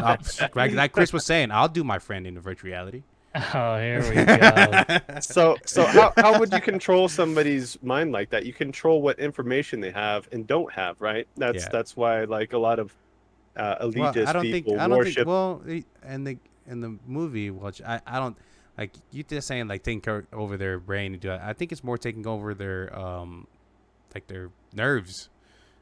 like Chris was saying, I'll do my friend in the virtual reality. Oh, here we go. So how would you control somebody's mind like that? You control what information they have and don't have, right? That's why like a lot of elitist people worship. In the movie, which I don't like, you just saying like taking over their brain and do that. I think it's more taking over their like their nerves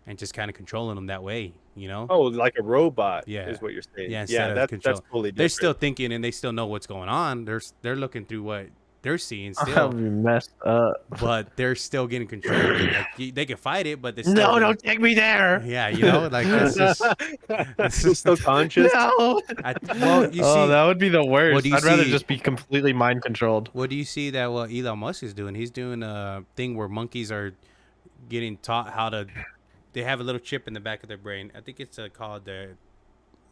and just kind of controlling them that way, Oh, like a robot. Yeah. Is what you're saying. Yeah, Yeah, instead of that's control. totally different. They're still thinking and they still know what's going on. They're looking through what they're seeing That still, would be messed up. but they're still getting control. Like, they can fight it, but they're still No, getting- don't take me there. Yeah, like that's just. You're still conscious. No. Well, you see, that would be the worst. do you I'd rather see- just be completely mind controlled. what do you see that what Elon Musk is doing? He's doing a thing where monkeys are getting taught how to. They have a little chip in the back of their brain. I think it's called the.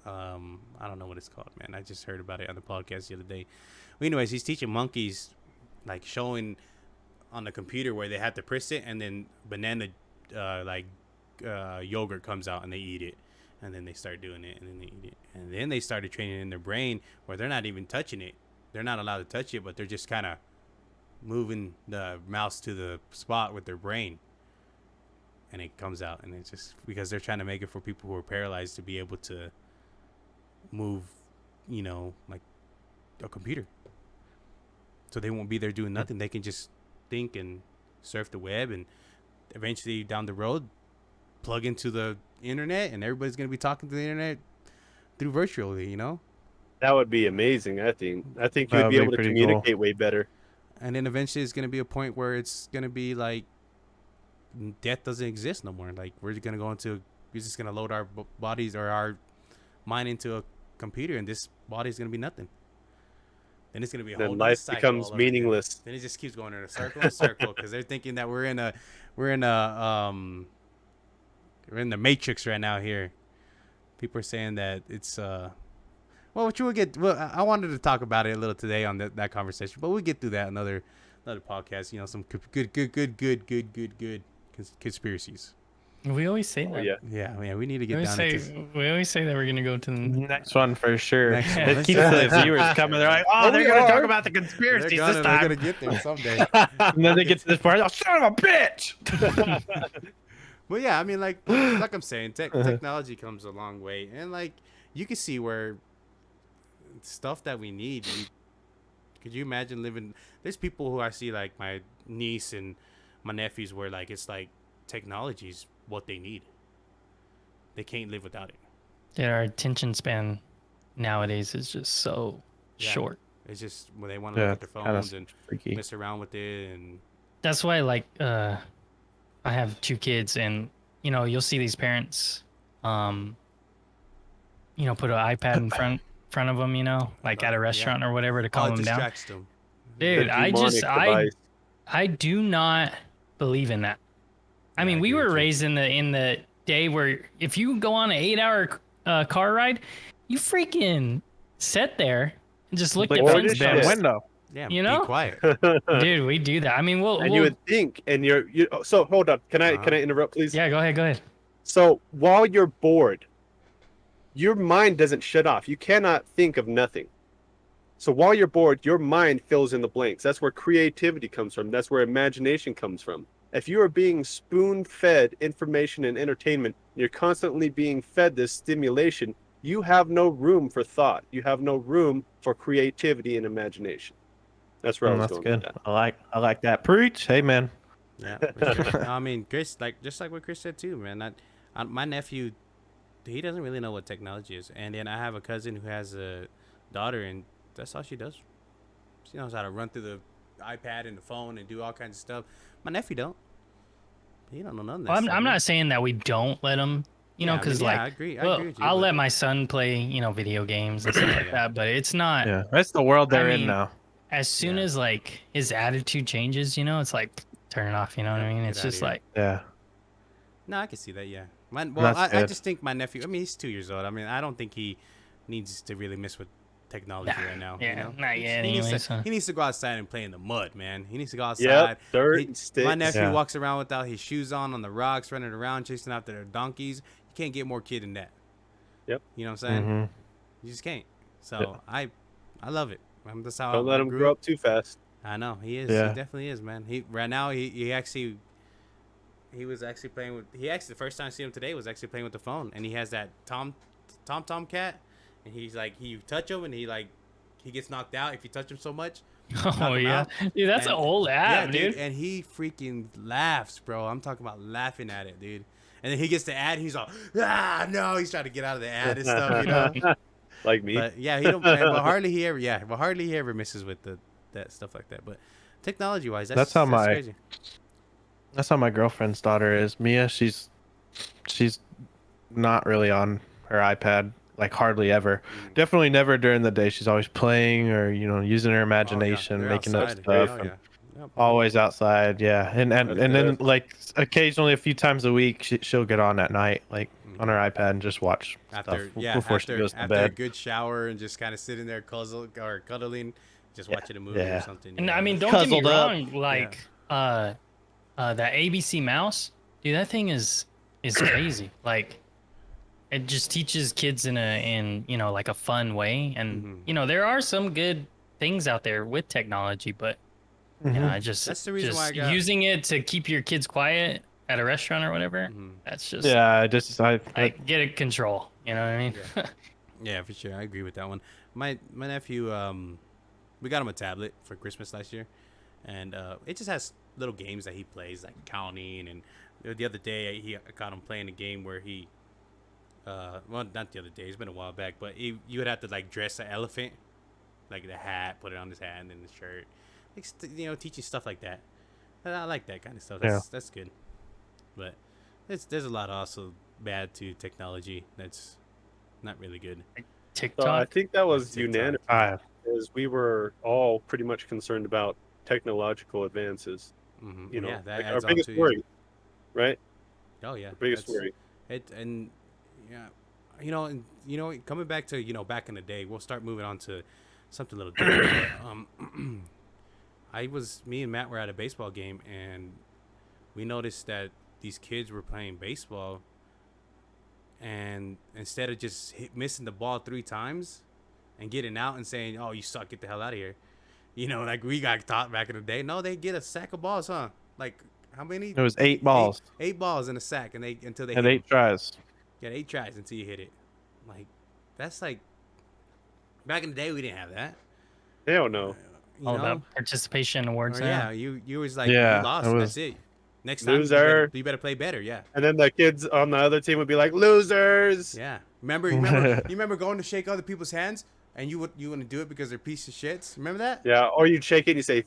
I don't know what it's called, man. I just heard about it on the podcast the other day. Well, anyways, he's teaching monkeys, like showing on the computer where they have to press it, and then banana, yogurt comes out and they eat it, and then they start doing it, and then they eat it, and then they started training in their brain where they're not even touching it. They're not allowed to touch it, but they're just kind of moving the mouse to the spot with their brain, and it comes out. And it's just because they're trying to make it for people who are paralyzed to be able to move, like a computer. So they won't be there doing nothing. They can just think and surf the web, and eventually down the road plug into the internet, and everybody's going to be talking to the internet through virtually, That would be amazing. I think you That would would be be able to pretty communicate way better. And then eventually it's going to be a point where it's going to be like death doesn't exist no more. Like we're just going to load our bodies or our mind into a computer, and this body is going to be nothing. Then it's going to be a whole Then nother life cycle becomes all over meaningless. again. Then it just keeps going in a circle and circle because they're thinking that we're in the Matrix right now here. People are saying that it's well, I wanted to talk about it a little today on that conversation, but we'll get through that another podcast. Some good conspiracies. We always say Oh, that. yeah. Yeah, we need to get We down always, into. we always say that we're gonna go to the Next one for sure. Next one. It keeps the viewers coming. They're like, oh, they're we going to are. talk about the conspiracies this They're time. gonna get there someday. And then they get to this part, oh, son of a bitch! Well, yeah, I mean, like I'm saying, technology comes a long way, and like you can see where stuff that we need. Could you imagine living? There's people who I see, like my niece and my nephews, where like it's like technology's what they need. They can't live without it. Yeah, our attention span nowadays is just so short. It's just when they want to look at their phones and freaky. mess around with it, and That's why, like, I have 2 kids, and you'll see these parents, put an iPad in front of them, like at a restaurant or whatever to calm it them down. distracts them. Dude, The I demonic device. do not believe in that. I Yeah, mean, I we agree were with you. raised in the day where if you go on an 8-hour car ride, you freaking sit there and just look Look at Or out just the damn shit. window. Yeah, You be know? quiet. Dude, we do that. I mean, And you would think, and so hold on. Can I interrupt, please? Yeah, go ahead. So while you're bored, your mind doesn't shut off. You cannot think of nothing. So while you're bored, your mind fills in the blanks. That's where creativity comes from. That's where imagination comes from. If you are being spoon-fed information and entertainment, you're constantly being fed this stimulation, you have no room for thought. You have no room for creativity and imagination. That's where I was That's going good. with that. I like that. Preach. Hey, man. Yeah, for sure. I mean, Chris, just like what Chris said too, man. My nephew, he doesn't really know what technology is, and then I have a cousin who has a daughter, and that's all she does. She knows how to run through the iPad and the phone and do all kinds of stuff. My nephew don't. He don't know none of that. Well, stuff, I'm man. not saying that we don't let them, because I like, agree. I well, agree with you, I'll but- let my son play, video games and stuff like that, but it's not. Yeah, that's the world they're in mean, now. As soon Yeah. as like his attitude changes, it's like turn it off. You know what I mean? Get It's outta just here. like, Yeah. No, I can see that. Yeah. That's I good. just think my nephew. I mean, he's 2 years old. I mean, I don't think he needs to really mess with technology Nah, right now. yeah, not yet He needs, anyways, to, huh? he needs to go outside and play in the mud, man. He needs to go outside. Yep, dirt He- and sticks. My nephew Yeah. walks around without his shoes on the rocks, running around, chasing after their donkeys. You can't get more kid than that. Yep. You know what I'm saying? hmm You just can't. So Yeah. I love it. That's how Don't I let him grew grow up too fast. I know he is. Yeah. He definitely is, man. He right now he was actually playing with. The first time I see him today was actually playing with the phone, and he has that Tom cat, and he's like you touch him and he gets knocked out if you touch him so much. oh him yeah, out. dude, that's And- an old app, dude. And he freaking laughs, bro. I'm talking about laughing at it, dude. And then he gets the ad, he's all no, he's trying to get out of the ad and stuff, Like me. But yeah, he don't. But hardly he ever misses with that stuff like that. But technology wise, That's how my- crazy. That's how my girlfriend's daughter is. Mia, she's not really on her iPad, like hardly ever. Definitely never during the day. She's always playing or using her imagination, They're making up outside. stuff. Oh, and yeah. Yep. Always outside, yeah. And That's then good. like occasionally a few times a week she'll get on at night, like on her iPad and just watch After stuff before she goes to after a bed. good shower and just kind of sitting there cuddling, just watching a movie or Yeah. something. And I mean, don't get me Cuzzled up. wrong, like that ABC mouse, dude, that thing is crazy. Like, it just teaches kids in you know, like a fun way, and Mhm. you know, there are some good things out there with technology, but you know, I just That's the reason why I just got. using it to keep your kids quiet at a restaurant or whatever. Mhm. That's just Yeah, I like get it control. You know what I mean? Yeah. Yeah, for sure. I agree with that one. My nephew, we got him a tablet for Christmas last year, and it just has little games that he plays, like counting. And the other day, I caught him playing a game where he, well, not the other day. It's been a while back, but you would have to like dress an elephant, like the hat, put it on his hat, and then the shirt, like teaching stuff like that. And I like that kind of stuff. That's good. But there's a lot also bad to technology that's not really good. TikTok. So I think that was TikTok. unanimous, because we were all pretty much concerned about technological advances. Mm-hmm. You know, Yeah, that like adds our on biggest to you. worry, right? Oh yeah, Our biggest that's worry. it. And yeah, coming back to back in the day, we'll start moving on to something a little different. Me and Matt were at a baseball game, and we noticed that these kids were playing baseball, and instead of just missing the ball 3 times and getting out and saying, "Oh, you suck, get the hell out of here," like we got taught back in the day. No, they get a sack of balls, huh? Like how many? It was 8 balls. Eight balls in a sack, and until they and hit 8 tries. Yeah, 8 tries until you hit it. Like that's like back in the day we didn't have that. Hell no. You All know? about participation awards. Or, Now. yeah, you was like Yeah, you lost. it was That's it. Next time loser. you better play better. Yeah. And then the kids on the other team would be like, losers. Yeah. You remember going to shake other people's hands and you wouldn't do it because they're pieces of shits. Remember that? Yeah, or you'd shake it and you say,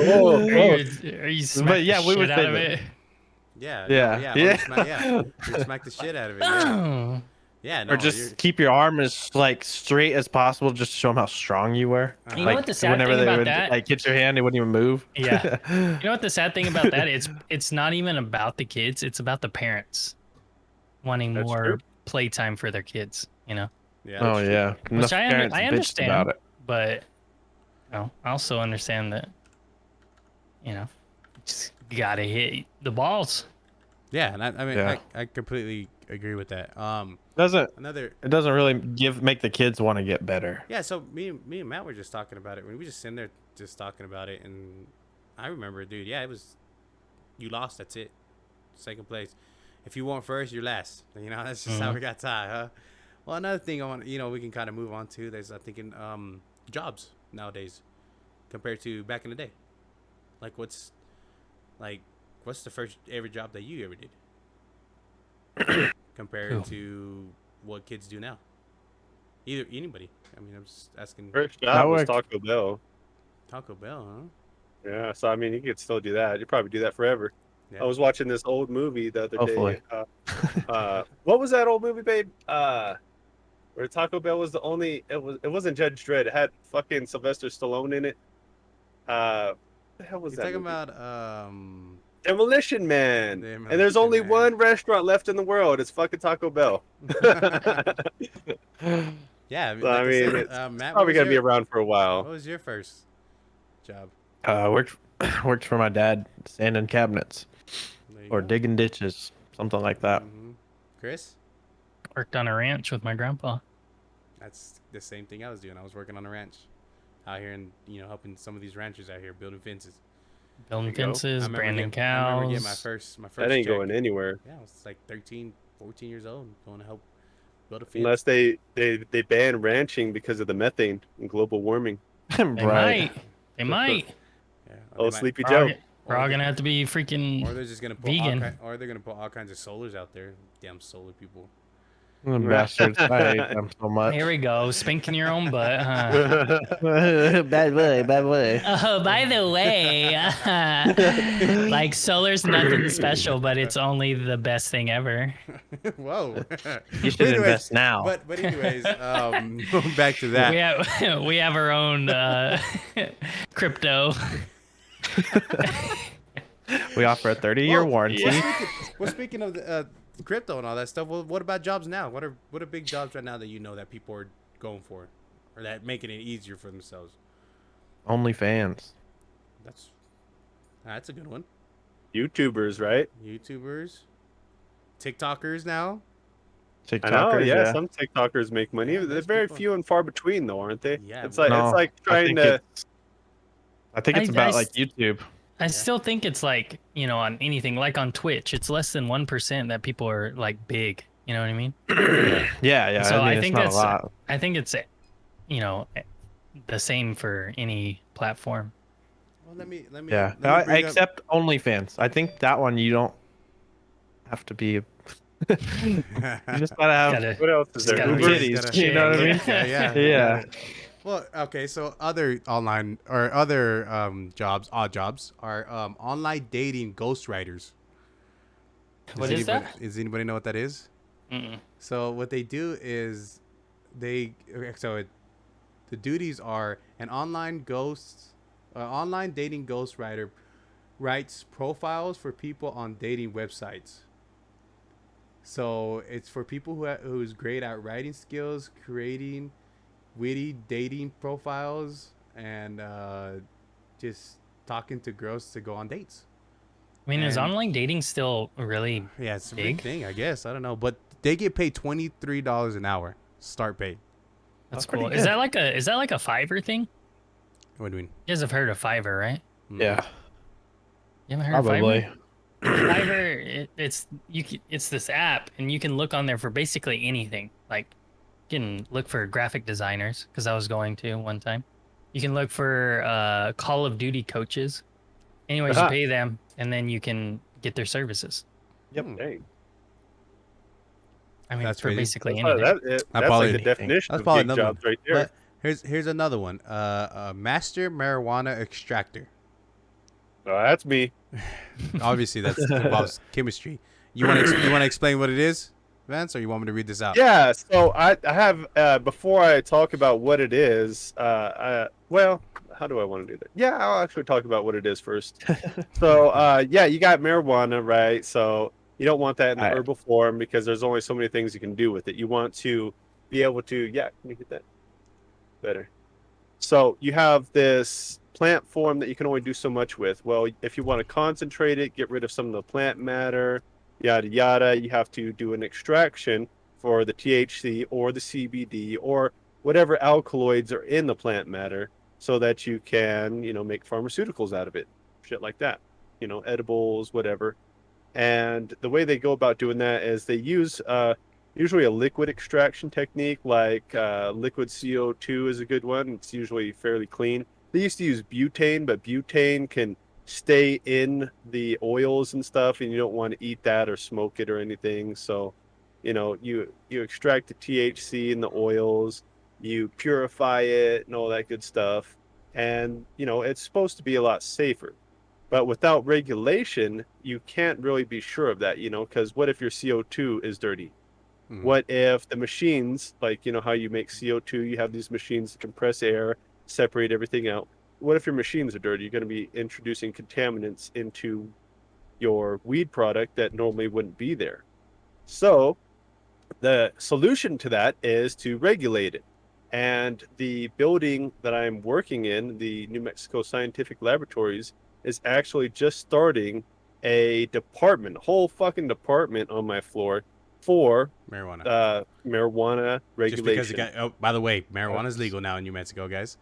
Are you smack But yeah, the we would shit out say of that. it? Yeah. Yeah. No, Yeah. You smack the shit out of it. Yeah. Yeah. No, Or just keep your arm as like straight as possible, just to show them how strong you were. You know Like what the sad whenever thing they about would that- like hit your hand, it wouldn't even move. Yeah. You know what the sad thing about that is? It's not even about the kids. It's about the parents wanting That's more true. playtime for their kids. You know, Yeah. Oh yeah. Enough I parents bitched understand. about it. but I also understand that just gotta hit the balls. Yeah, and I mean Yeah. I completely agree with that. It doesn't really make the kids want to get better. Yeah, so me and Matt were just talking about it. We were just sitting there just talking about it, and I remember, dude. Yeah, it was you lost. That's it. Second place. If you weren't first, you're last. That's just how we got tied, huh? Well, another thing I want, we can kind of move on to. There's, I think, jobs nowadays compared to back in the day. Like, what's the first ever job that you ever did compared to what kids do now? Anybody. I mean, I'm just asking. First job was worked- Taco Bell. Taco Bell, huh? Yeah, so I mean, you could still do that. You'd probably do that forever. Yeah. I was watching this old movie the other Hopefully. day. What was that old movie, babe? Where Taco Bell was the only. It wasn't Judge Dredd. It had fucking Sylvester Stallone in it. What the hell was You're that? talking movie? about Demolition Man. Demolition And there's only Man. one restaurant left in the world. It's fucking Taco Bell. yeah. So, I mean, said, it's Matt, probably gonna be what around for a while. was your first job? Worked for my dad sanding cabinets There you or go. digging ditches, something like that. Mhm. Chris, Worked on a ranch with my grandpa. that's the same thing I was doing. I was working on a ranch out here and helping some of these ranchers out here building fences. Building There you go. fences, I remember branding getting- I remember getting cows. my first That ain't check. going anywhere Yeah, I was like 13, 14 years old, going to help build a fence. unless they ban ranching because of the methane and global warming. They Right. might. They might. Yeah, Oh, they Sleepy We're all, Joe. g- we're all gonna have to be Or freaking. they're just gonna put Vegan. or they're gonna put all kinds of solars out there. Damn solar people. Bastards. I hate them so much. Here we go, spanking your own butt, huh? Bad way, bad way. Oh, by the way, like solar's nothing special, but it's only the best thing ever. Whoa. You should invest now. But anyways, going back to that. We have our own crypto. We offer a 30-year warranty. Speaking of the crypto and all that stuff, well, what about jobs now? What are big jobs right now that that people are going for, or that making it easier for themselves? OnlyFans. That's a good one. YouTubers, right? YouTubers, TikTokers now. I know, TikTokers, yeah. yeah. Some TikTokers make money. Yeah, They're there's very people. few and far between, though, aren't they? Yeah, It's like No, trying to. I think it's I about like YouTube. I still think it's like, on anything like on Twitch, it's less than 1% that people are like big. You know what I mean? Yeah. So I mean, I it's think not that's a lot. I think it's the same for any platform. Well, let me. Yeah, Let me bring up- except OnlyFans. I think that one you don't have to be. You just gotta have Gotta- What else is Just there? gotta Hoover? be- titties. You know what I mean? Yeah. Yeah. Well, okay. So other online or other odd jobs are online dating ghostwriters. What is that? Does anybody know what that is? Mm-mm. So what they do is the duties are an online dating ghostwriter writes profiles for people on dating websites. So it's for people who's great at writing skills, creating witty dating profiles, and just talking to girls to go on dates. I mean, is And- online dating still really? Yeah, it's a Big? big thing, I guess. I don't know, but they get paid $23 an hour start pay. That's pretty cool. good. Is that like a Fiverr thing? What do you mean? You guys have heard of Fiverr, right? Yeah, You haven't heard probably. of Fiverr? Fiverr, it's this app, and you can look on there for basically anything. Like, you can look for graphic designers, because I was going to one time. You can look for Call of Duty coaches. Anyways, you Uh-huh. pay them, and then you can get their services. Yep. Dang. I mean, That's for crazy. basically That's, anything. that's probably- like the definition That's of probably gig another jobs one. right there. But here's another one. Master marijuana extractor. Oh, that's me. Obviously, that involves chemistry. You want to explain what it is, Vance, or you want me to read this out? Yeah, so I have before I talk about what it is, well, how do I want to do that? Yeah, I'll actually talk about what it is first. So, yeah, you got marijuana, right? So you don't want that in the Right. herbal form because there's only so many things you can do with it. You want to be able to, yeah, can you get that better? So you have this plant form that you can only do so much with. Well, if you want to concentrate it, get rid of some of the plant matter, yada yada, you have to do an extraction for the THC or the CBD or whatever alkaloids are in the plant matter so that you can, make pharmaceuticals out of it. Shit like that. Edibles, whatever. And the way they go about doing that is they use usually a liquid extraction technique, like liquid CO2 is a good one. It's usually fairly clean. They used to use butane, but butane can stay in the oils and stuff, and you don't want to eat that or smoke it or anything. So, you extract the THC in the oils, you purify it and all that good stuff. And, it's supposed to be a lot safer. But without regulation, you can't really be sure of that, because what if your CO2 is dirty? Mhm. What if the machines, like, how you make CO2, you have these machines that compress air, separate everything out. What if your machines are dirty? You're going to be introducing contaminants into your weed product that normally wouldn't be there. So the solution to that is to regulate it. And the building that I'm working in, the New Mexico Scientific Laboratories, is actually just starting a whole fucking department on my floor for Marijuana. marijuana regulation. Just because by the way, marijuana is legal now in New Mexico, guys.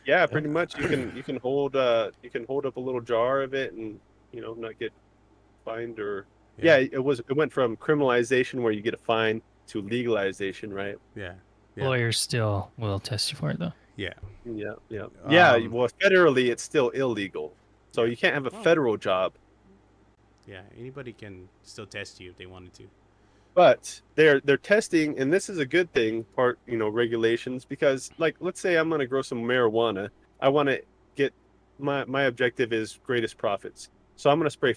Yeah, pretty much. You can hold up a little jar of it and not get fined or it went from criminalization where you get a fine to legalization, right? Yeah. Lawyers still will test you for it, though. Yeah. Yeah. Um, Well, federally it's still illegal, so you can't have a federal job. Yeah. Anybody can still test you if they wanted to. But they're testing, and this is a good thing, regulations, because like let's say I'm gonna grow some marijuana. I want to get my objective is greatest profits. So I'm gonna spray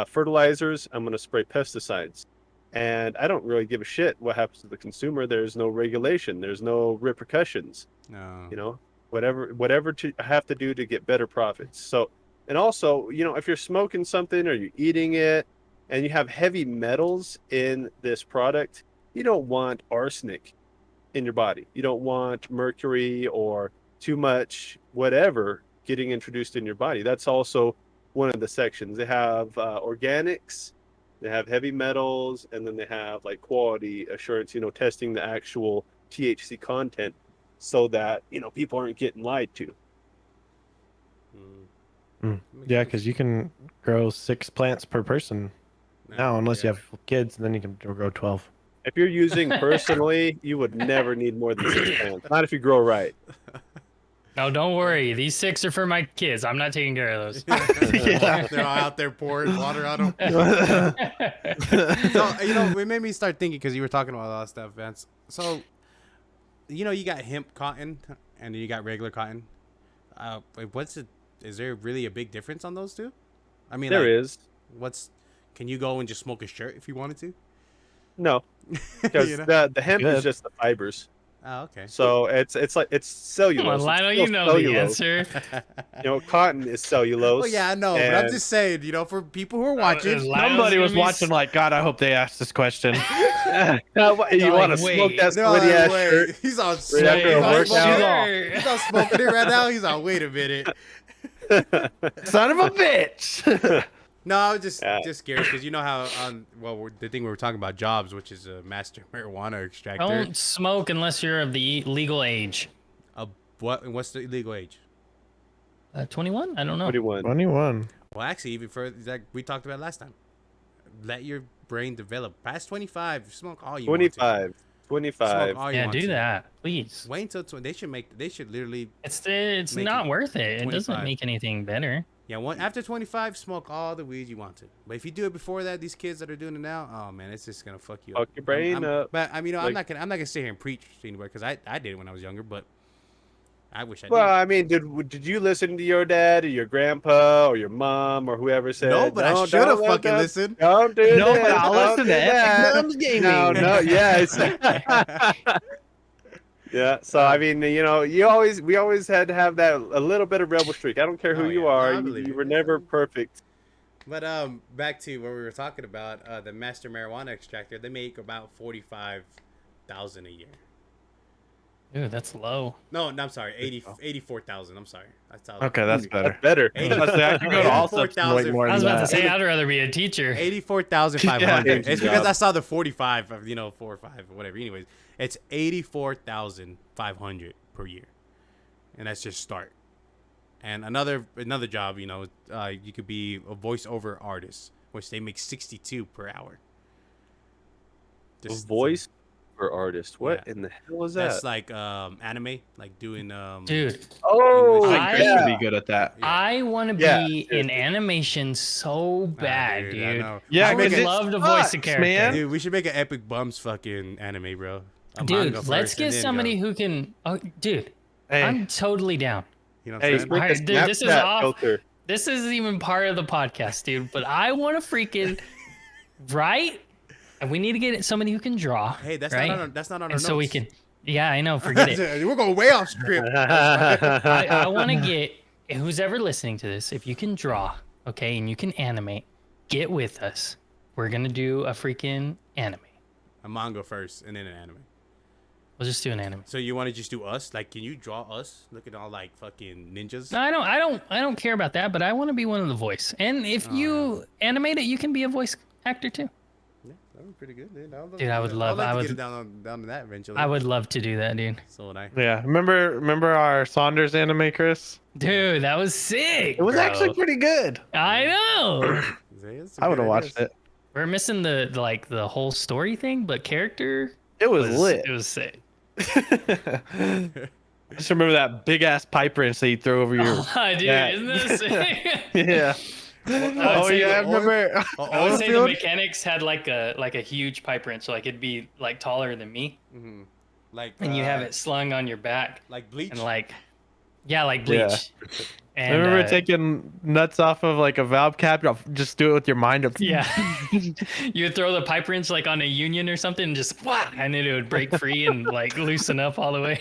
fertilizers. I'm gonna spray pesticides, and I don't really give a shit what happens to the consumer. There's no regulation. There's no repercussions. No. Whatever I have to do to get better profits. So, and also, if you're smoking something or you're eating it, and you have heavy metals in this product, you don't want arsenic in your body. You don't want mercury or too much whatever getting introduced in your body. That's also one of the sections. They have organics, they have heavy metals, and then they have like quality assurance, testing the actual THC content so that, people aren't getting lied to. Yeah, because you can grow 6 plants per person now, unless you have kids, and then you can grow 12. If you're using personally, you would never need more than 6 plants. Not if you grow right. No, don't worry. These 6 are for my kids. I'm not taking care of those. They're all out there pouring water on them. So, it made me start thinking, because you were talking about a lot of stuff, Vance. So, you got hemp cotton, and then you got regular cotton. Is there really a big difference on those two? I mean, There is. Can you go and just smoke a shirt if you wanted to? No, because the hemp is just the fibers. Oh, okay. So it's cellulose. Come on, Lionel, It's you still know the cellulose. answer. Cotton is cellulose. Well, yeah, I know, but I'm just saying, for people who are watching, Somebody was watching like, God, I hope they asked this question. You want to smoke that sweaty ass shirt? He's on Right after a workout? He's on smoking it right now. He's on. Wait a minute. Son of a bitch. No, I was just scared, because you know how the thing we were talking about, jobs, which is a master marijuana extractor. Don't smoke unless you're of the legal age. What's the legal age? 21? I don't know. 21. Well, actually, even further, like we talked about last time, let your brain develop. Past 25, smoke all you want to. 25. Smoke all you Yeah, want do to. that, please. Wait until they should literally. It's Make not it worth it. It 25. doesn't make anything better. Yeah, after 25, smoke all the weed you want to. But if you do it before that, these kids that are doing it now, oh man, it's just gonna fuck you up. Fuck your brain up. But I mean, I'm Like- not gonna sit here and preach to anybody, because I did it when I was younger, but I wish I did. Well, I mean, did you listen to your dad or your grandpa or your mom or whoever said? No, but I should have fucking listened. Don't do No, this, but I'll don't listen do to that. Epicbumz Gaming. No, yeah, yeah. So I mean, we always had to have that a little bit of rebel streak. I don't care who Oh, you yeah. are. No, I You, believe you it. were never perfect. But back to what we were talking about, the master marijuana extractor, they make about 45,000 a year. Dude, that's low. No, I'm sorry, 84,000. I'm sorry. That's how. Okay, that's better. That's better. I could go to all subs and wait more I was than about to that. say, I'd rather be a teacher. 84,500. Yeah. It's because I saw the 45 of 4 or 5 or whatever. Anyways, it's 84,500 per year, and that's just start. And another job, you could be a voiceover artist, which they make 62 per hour. Voice or artist? What Yeah. in the hell is that? That's like anime, like doing Dude, Oh, English. I- I yeah. should be good at that. I want to be Yeah, in seriously. animation so bad, I dude. know. Yeah, I would 'cause it love to voice a sucks, character. man. Dude, we should make an Epicbumz fucking anime, bro. A Dude, manga let's first, get and then somebody go. who can. Oh, dude, Hey, I'm totally down. You know what Hey, I'm saying? Alright, dude, this is Snapchat off. filter. This isn't even part of the podcast, dude. But I want to freaking write, and we need to get somebody who can draw. Hey, that's right? not on our And notes. so we can. Yeah, I know. Forget it. We're going way off script. I want to get who's ever listening to this. If you can draw, okay, and you can animate, get with us. We're gonna do a freaking anime. A manga first, and then an anime. We'll just do an anime. So you want to just do us? Like, can you draw us? Look at all like fucking ninjas. No, I don't care about that. But I want to be one of the voice. And if you animate it, you can be a voice actor too. Yeah, that would be pretty good, dude. Dude, I would love- I'd I like to would- get it down to that eventually. I would love to do that, dude. So would I. yeah. Remember our Saunders anime, Chris? Dude, that was sick. It was bro. actually pretty good. I know. It's a I would good have watched idea. it. We're missing the whole story thing, but character It was lit. It was sick. I just remember that big ass pipe wrench that you throw over your. Oh, dude, Yeah. isn't this sick? Yeah. I would Oh say yeah, I the remember. I would say the Oilfield? mechanics had like a huge pipe wrench, so like it'd be like taller than me, Mhm. Like, and you have it slung on your back, like Bleach. and like, yeah, like bleach. Yeah. And, I remember taking nuts off of like a valve cap. Just do it with your mind. Yeah, you would throw the pipe wrench like on a union or something, and just wah, and then it would break free and like loosen up all the way.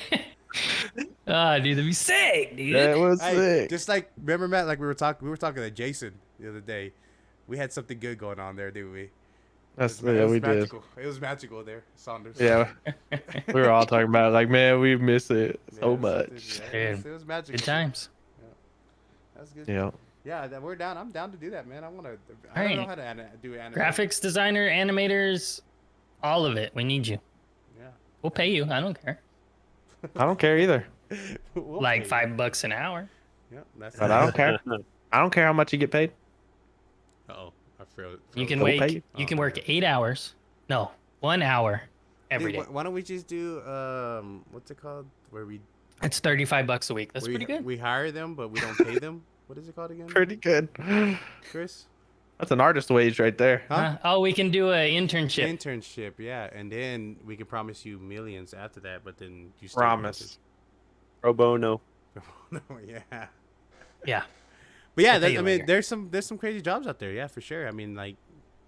Ah, dude, that'd be sick, dude. That was Hey, sick. just like remember, Matt, like we were talking to Jason the other day. We had something good going on there, didn't we? That's It was yeah, we did. magical. It was magical there, Saunders. Yeah, we were all talking about it, like, man, we miss it Yeah, so it was something- much. yeah, it was magical. Good times. That's good. Yeah. Yeah, we're down. I'm down to do that, man. I don't know Alright. how to do animation. Graphics designer, animators, all of it. We need you. Yeah. We'll pay you. I don't care. I don't care either. We'll Like pay you. $5 an hour. Yeah, that's. But I don't care. I don't care how much you get paid. Oh, I feel. You can We'll pay wait. you. You can work 8 hours. No, 1 hour every day. Why don't we just do what's it called? Where we It's $35 a week. That's we, pretty good. We hire them, but we don't pay them. What is it called again? Pretty good. Chris? That's an artist wage right there. Huh? Oh, we can do an internship. Internship, yeah, and then we can promise you millions after that. But then you still Promise. Pro bono. no, yeah. Yeah. But yeah, We'll pay you I mean, later. there's some crazy jobs out there, yeah, for sure. I mean, like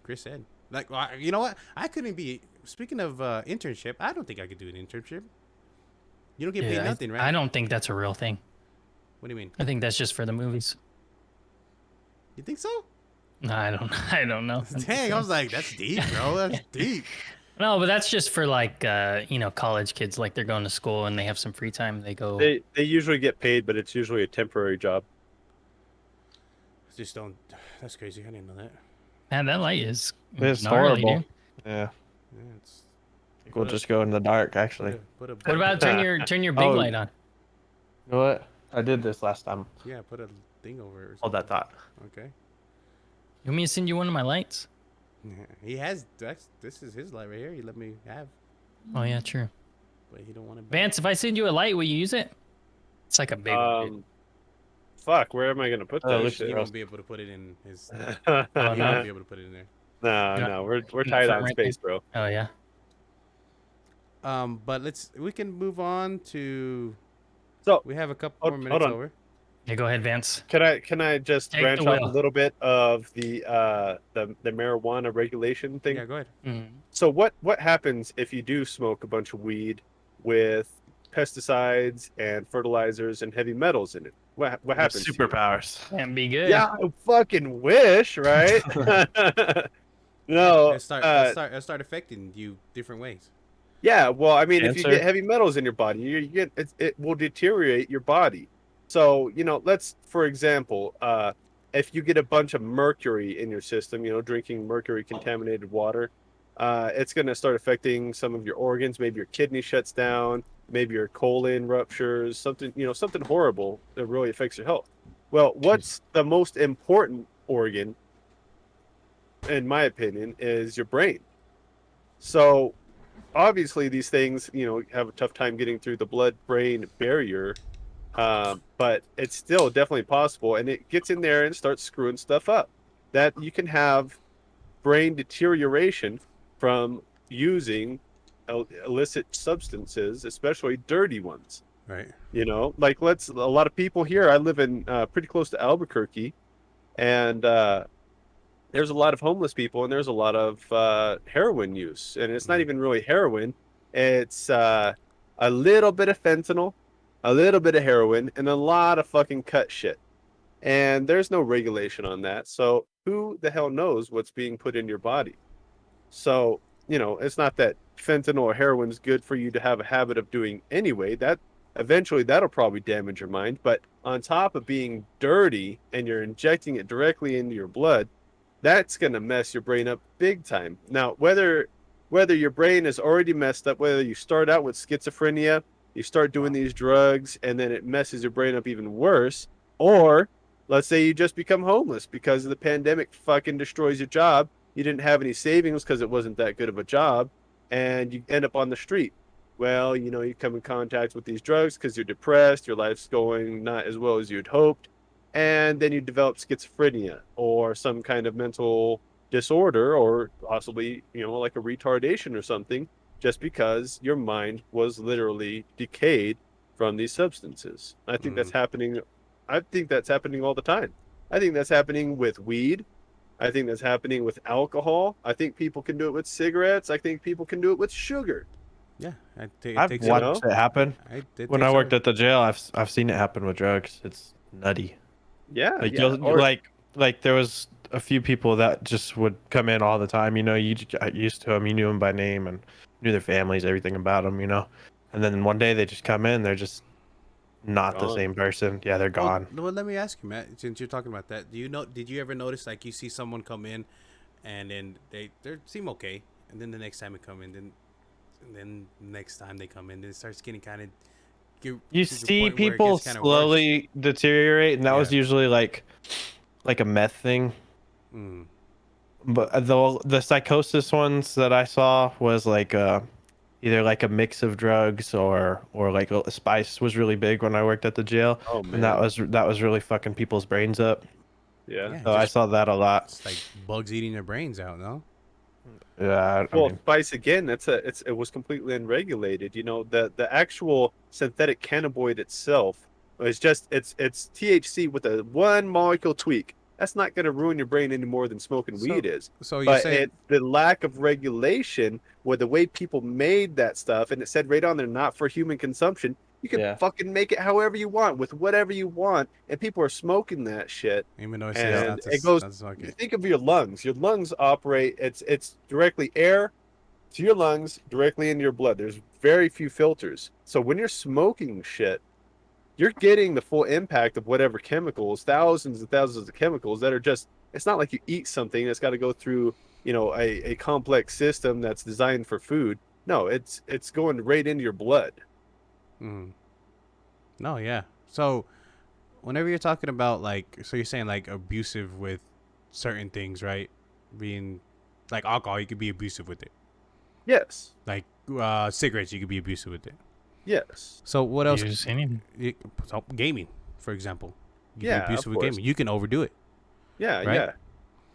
Chris said, like you know what? I couldn't be. Speaking of internship, I don't think I could do an internship. You don't get paid nothing, right? I don't think that's a real thing. What do you mean? I think that's just for the movies. You think so? No, I don't know. Dang, I was like, that's deep, bro. That's deep. No, but that's just for like college kids. Like they're going to school and they have some free time. They go. They usually get paid, but it's usually a temporary job. Just don't. That's crazy. I didn't know that. Man, that light is It's gnarly, horrible. dude. Yeah. Yeah, it's. We'll just go in the dark, actually. Put a What about turn your big Oh. light on? You know what? I did this last time. Yeah, put a thing over it. Or Hold that thought. something. Okay. You want me to send you one of my lights? He has. This is his light right here. He let me have, Oh yeah, true. but he don't want to. Vance, if I send you a light, will you use it? It's like a big one. dude. Fuck, where am I gonna put Oh, that look, shit? He won't be able to put it in his. Oh, He no. won't be able to put it in there. No, we're tight on Right space, bro. Oh yeah. But we can move on to. So We have a couple Hold- more hold minutes on. over. Yeah, go ahead, Vance. can I just Take branch the off a wheel. little bit of the marijuana regulation thing? Yeah, go ahead. Mm. So what happens if you do smoke a bunch of weed with pesticides and fertilizers and heavy metals in it? What happens? to you? Superpowers. Can't be good. Yeah, I fucking wish, right? No. It'll start affecting you different ways. Yeah, well, I mean, if you Cancer. get heavy metals in your body, you get it will deteriorate your body. So, let's, for example, if you get a bunch of mercury in your system, drinking mercury contaminated water, it's going to start affecting some of your organs. Maybe your kidney shuts down, maybe your colon ruptures, something horrible that really affects your health. Well, what's the most important organ, in my opinion, is your brain. So, obviously, these things, have a tough time getting through the blood-brain barrier, but it's still definitely possible, and it gets in there and starts screwing stuff up. That you can have brain deterioration from using illicit substances, especially dirty ones. Right. Like a lot of people here. I live in pretty close to Albuquerque, and there's a lot of homeless people, and there's a lot of heroin use, and it's not even really heroin. It's a little bit of fentanyl, a little bit of heroin, and a lot of fucking cut shit. And there's no regulation on that. So who the hell knows what's being put in your body? So, it's not that fentanyl or heroin is good for you to have a habit of doing anyway. That eventually that'll probably damage your mind. But on top of being dirty and you're injecting it directly into your blood, that's going to mess your brain up big time. Now, whether your brain is already messed up, whether you start out with schizophrenia, you start doing these drugs, and then it messes your brain up even worse, or let's say you just become homeless because the pandemic fucking destroys your job. You didn't have any savings because it wasn't that good of a job, and you end up on the street. Well, you come in contact with these drugs because you're depressed, your life's going not as well as you'd hoped, and then you develop schizophrenia or some kind of mental disorder, or possibly, like a retardation or something, just because your mind was literally decayed from these substances. I think that's happening. I think that's happening all the time. I think that's happening with weed. I think that's happening with alcohol. I think people can do it with cigarettes. I think people can do it with sugar. Yeah, I've watched it happen. When I worked at the jail, I've seen it happen with drugs. It's nutty. Yeah, Like yeah. like there was a few people that just would come in all the time. You just got used to them. You knew them by name and knew their families, everything about them. And then one day they just come in. They're just not the Gone. same person. Yeah, they're gone. Well, let me ask you, Matt. Since you're talking about that, did you ever notice like you see someone come in, and then they seem okay, and then the next time they come in, then next time they come in, then it starts getting kind of. You see people slowly deteriorate, and that was usually like a meth thing. Mm. But the psychosis ones that I saw was like either like a mix of drugs or like a spice was really big when I worked at the jail, Oh man. and that was really fucking people's brains up. Yeah. So I saw that a lot. It's like bugs eating their brains out, no? Yeah, I Well, mean, spice again. It was completely unregulated. You know, the actual synthetic cannabinoid itself is just it's THC with a one molecule tweak. That's not going to ruin your brain any more than smoking weed is. So you're But saying the lack of regulation with the way people made that stuff, and it said right on there, not for human consumption. You can fucking make it however you want with whatever you want, and people are smoking that shit. even though it And says it goes. not to smoke it. Think of your lungs. Your lungs operate. It's directly air to your lungs, directly into your blood. There's very few filters. So when you're smoking shit, you're getting the full impact of whatever chemicals, thousands and thousands of chemicals that are just. It's not like you eat something that's got to go through, a complex system that's designed for food. No, it's going right into your blood. Mm. No, yeah. So, whenever you're talking about so you're saying like abusive with certain things, right? Being like alcohol, you could be abusive with it. Yes. Like cigarettes, you could be abusive with it. Yes. So what else? So Gaming, for example. You Yeah, can be abusive of with course. gaming. You can overdo it. Yeah. Right? Yeah.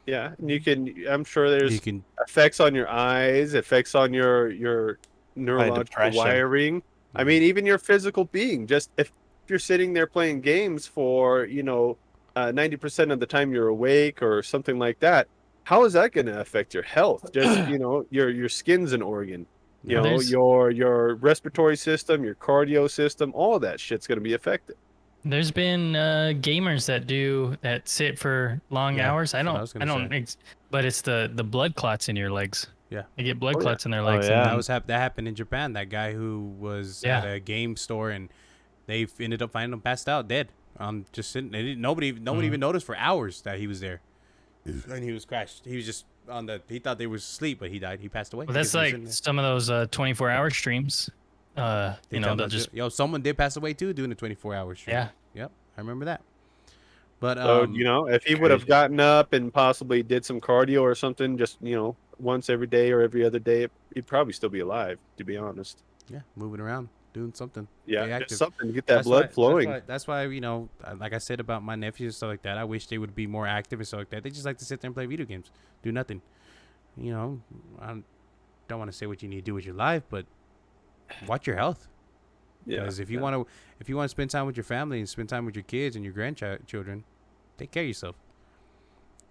Yeah. And you can. I'm sure there's You can. effects on your eyes, effects on your neurological depression. wiring. I mean, even your physical being. Just if you're sitting there playing games for 90% of the time you're awake or something like that, how is that going to affect your health? Just your skin's an organ. Your respiratory system, your cardio system, all of that shit's going to be affected. there's been gamers that sit for long Yeah, hours. that's what I was gonna say. But it's the blood clots in your legs. Yeah. They get blood Oh, yeah. clots in their Oh, legs. yeah. And That happened in Japan. That guy who was Yeah. at a game store and they ended up finding him passed out, dead. Just sitting. Nobody even noticed for hours that he was there, and he was crashed. He was just he thought they was asleep, but he died. He passed away. Well, that's because he was like in there. some of those 24-hour streams. They tell They'll us, just someone did pass away too doing a 24-hour stream. yeah. Yep, I remember that. But So if he would have crazy. gotten up and possibly did some cardio or something, just once every day or every other day, he'd probably still be alive. To be honest. yeah, moving around, doing something. Yeah, Stay active. just something to get that blood flowing. That's why like I said about my nephews and stuff like that. I wish they would be more active and stuff like that. They just like to sit there and play video games, do nothing. I don't want to say what you need to do with your life, but watch your health. Yeah. Because if you want to spend time with your family and spend time with your kids and your grandchildren, take care of yourself.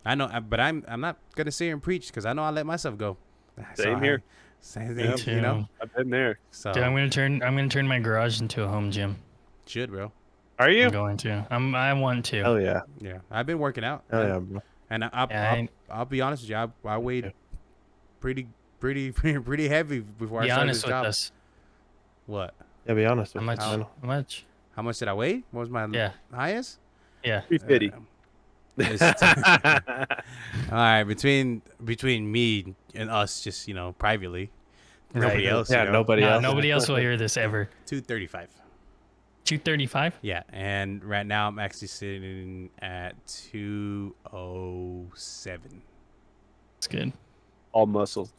I know, but I'm not gonna sit here and preach because I know I let myself go. Same here. Same Yeah, thing, I've been there. So Dude, I'm gonna turn my garage into a home gym. should, bro. Are you? I'm going to. I want to. Hell yeah. Yeah, I've been working out. Hell yeah, bro. And Yeah, I'll be honest with you. I weighed pretty heavy before I Be started honest this with job. us. What? Yeah, be honest How with much? you. How much? How much did I weigh? What was my Yeah. highest? Yeah. 350. All right, between me and us, just privately, nobody else. Yeah, nobody else. Nobody else will hear this ever. 235. 235. Yeah, and right now I'm actually sitting at 207. That's good. All muscle.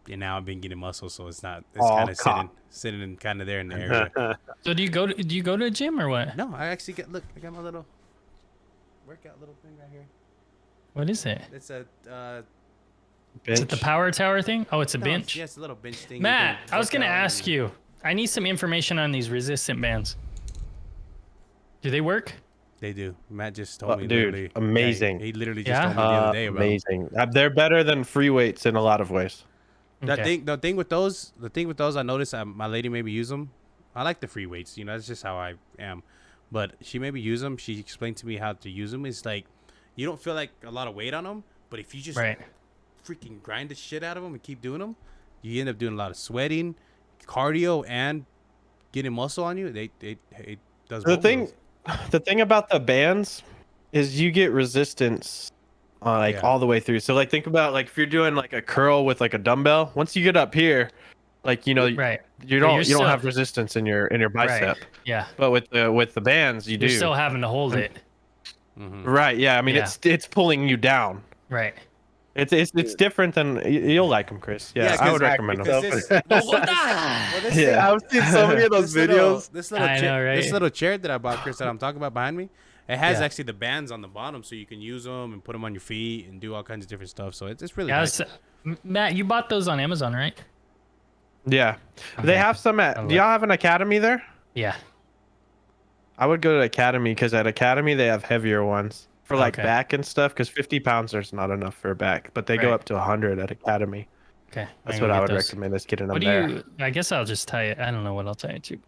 And now I've been getting muscle, so it's not. It's Aw, kind of cock. sitting kind of there in the area. So do you go to a gym or what? No, I actually got. Look, I got my little workout little thing right here. What is it? It's a. Is it the power tower thing? Oh, it's a bench. Yeah, it's a little bench thing. Matt, I was gonna ask you. I need some information on these resistant bands. Do they work? They do. Matt just told me. Dude, literally, amazing. Yeah, he literally just Yeah? told me the other day about it. Amazing. They're better than free weights in a lot of ways. Okay. The thing with those, I noticed my lady made me use them. I like the free weights, that's just how I am. But she made me use them. She explained to me how to use them. It's like you don't feel like a lot of weight on them, but if you just freaking grind the shit out of them and keep doing them, you end up doing a lot of sweating, cardio, and getting muscle on you. does The both thing, of those. the thing about the bands is you get resistance Yeah. all the way through. So like think about like if you're doing like a curl with like a dumbbell, once you get up here, like Right. you But don't you're you don't still- have resistance in your bicep. Right. Yeah. But with the bands you You're do. still having to hold it. Right, yeah. I mean Yeah. it's pulling you down. Right. It's different than you'll like them, Chris. Yeah, Yeah, I would 'cause- recommend because them. this- well, this thing- Yeah. I've seen so many of those videos. This little I chair, know, right? this little chair that I bought, Chris, that I'm talking about behind me, it has Yeah. actually the bands on the bottom, so you can use them and put them on your feet and do all kinds of different stuff. So it's really Yeah, nice. Matt, you bought those on Amazon, right? Yeah. Okay. They have some at I'll do y'all have an academy there? Yeah. I would go to Academy because at Academy they have heavier ones for like Okay. back and stuff. Because 50 pounds is not enough for a back, but they go Right. up to 100 at Academy. Okay. That's I'm what gonna I get would those. recommend is getting them What do there. you? I guess I'll just tie it. I don't know what I'll tie it to.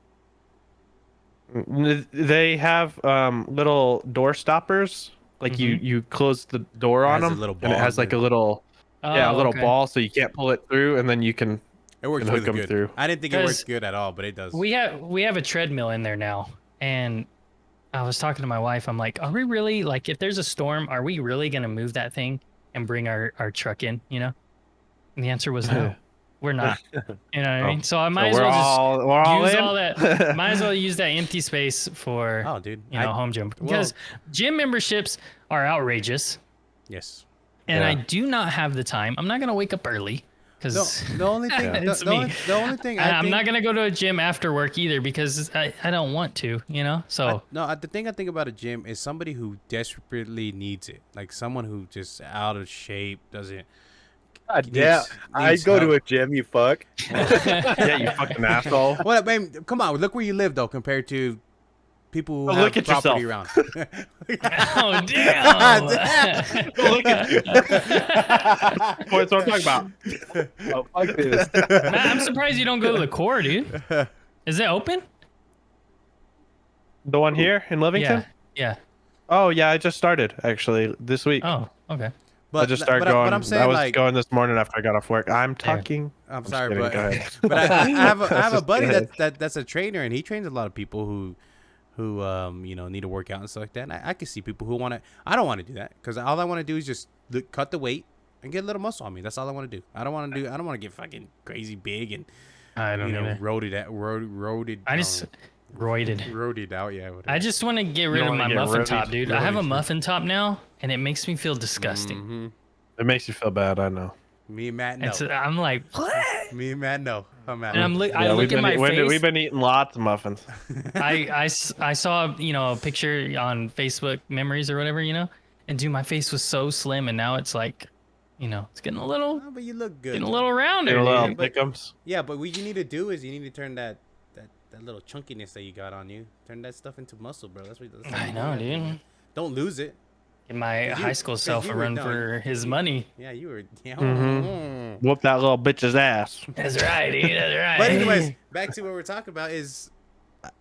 They have little door stoppers. Like you close the door on has a them, little and it ball has in like it. a little a little okay. ball, so you can't pull it through, and then you can. It works and hook really them good. through. I didn't think it 'Cause worked good at all, but it does. We have a treadmill in there now, and I was talking to my wife. I'm like, are we really like, if there's a storm, are we really gonna move that thing and bring our truck in? You know? And the answer was no. We're not. You know what I mean? So I might as we're well all, just we're all use in? all that. Might as well use that empty space for Oh, dude. home gym, because gym memberships are outrageous, Yes. and I Yeah. do not have the time. I'm not gonna wake up early because The only thing, It's the, only, me. the only thing I'm not gonna go to a gym after work either because I don't want to. You know? So the thing I think about a gym is somebody who desperately needs it, like someone who just out of shape, doesn't. God needs- damn. I needs go to help. a gym, you fuck. Yeah, you fucking asshole. Well, man, come on, look where you live though, compared to people who Oh, have look at property yourself. around. oh damn! Look at you. That's what I'm talking about. Oh, fuck this. Matt, I'm surprised you don't go to the core, dude. Is it open? The one here in Livingston? Yeah. Oh yeah, I just started actually this week. Oh, okay. But I just started but, going. But I'm saying I was like, going this morning after I got off work. I'm talking. I'm just sorry, kidding, but go ahead. but I have a Just buddy go ahead. that's a trainer, and he trains a lot of people who need to work out and stuff like that. And I can see people who want to. I don't want to do that because all I want to do is just cut the weight and get a little muscle on me. That's all I want to do. I don't want to get fucking crazy big and I don't know. roided. I just roided. roided out. Yeah. Whatever. I just want to get rid of wanna my get muffin roadied? top, dude. I have a Roadied. muffin top now, and it makes me feel disgusting. Mm-hmm. It makes you feel bad. I know. Me and Matt, no. It's, I'm like, what? Me and Matt, no. I'm out. And I'm I Yeah, look at my face. we've been eating lots of muffins. I saw a picture on Facebook memories or whatever, and dude, my face was so slim, and now it's like, it's getting a little Oh, but you look good. rounder. Get a little dude. pickums. Yeah, but what you need to do is you need to turn that little chunkiness that you got on you, turn that stuff into muscle, bro. That's what I know, dude. Don't lose it. Give my 'Cause you- high school 'cause self you a were run done. for his money. Yeah, you were. Yeah. Mhm. Whoop that little bitch's ass. That's right, dude. That's right. But anyways, back to what we're talking about is,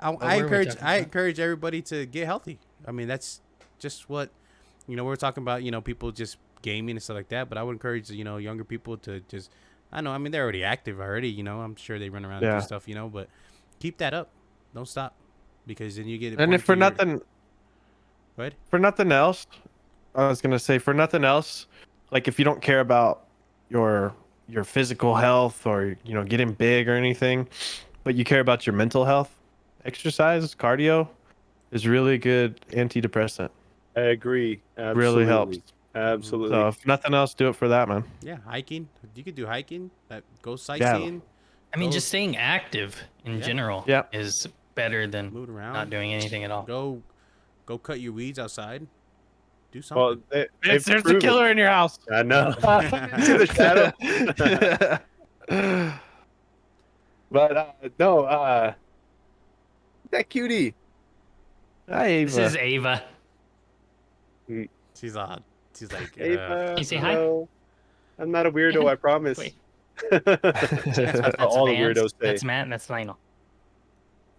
I were we encourage talking about? encourage everybody to get healthy. I mean, that's just what we're talking about. People just gaming and stuff like that. But I would encourage younger people to just. I know. I mean, they're already active already. I'm sure they run around and Yeah. do stuff. But keep that up. Don't stop, because then you get. And if for nothing, What? for nothing else, I was gonna say for nothing else, like if you don't care about your physical health or getting big or anything, but you care about your mental health, exercise, cardio is really good antidepressant. I agree. Absolutely. Really helps. Absolutely. So if nothing else, do it for that, man. Yeah, hiking. You could do hiking. Go sightseeing. I mean, Go- just staying active in Yeah. general Yeah. is better than Move around. not doing anything at all. Go cut your weeds outside. Do well, something. they've There's a proven- killer in your house. I know. See the shadow. But no, that cutie. Hi, This is Ava. She's like. Ava, you say hi? hello. I'm not a weirdo, I promise. Wait. That's what all the Vance, weirdos say. That's Matt, and that's Lionel.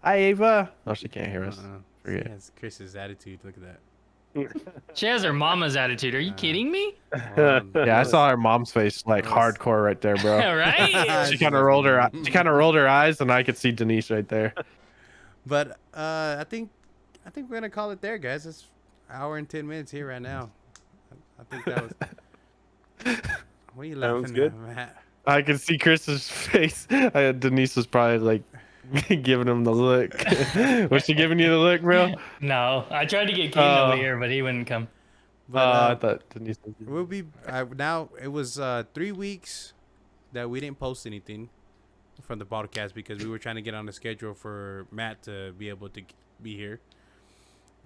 Hi, Ava. Oh, she can't hear us. Forget. That's Chris's attitude. Look at that. She has her mama's attitude. Are you kidding me? Yeah, I saw her mom's face like hardcore right there, bro. Right? She kind of rolled her eyes, and I could see Denise right there. But I think I think we're gonna call it there, guys. It's hour and 10 minutes here right now. I think that was. What are you laughing Sounds good. at, Matt? I can see Chris's face. Denise was probably like giving him the look. Was she giving you the look, bro? No, I tried to get Caden over here, but he wouldn't come. But I thought Denise was giving we'll be now. It was 3 weeks that we didn't post anything from the podcast because we were trying to get on the schedule for Matt to be able to be here.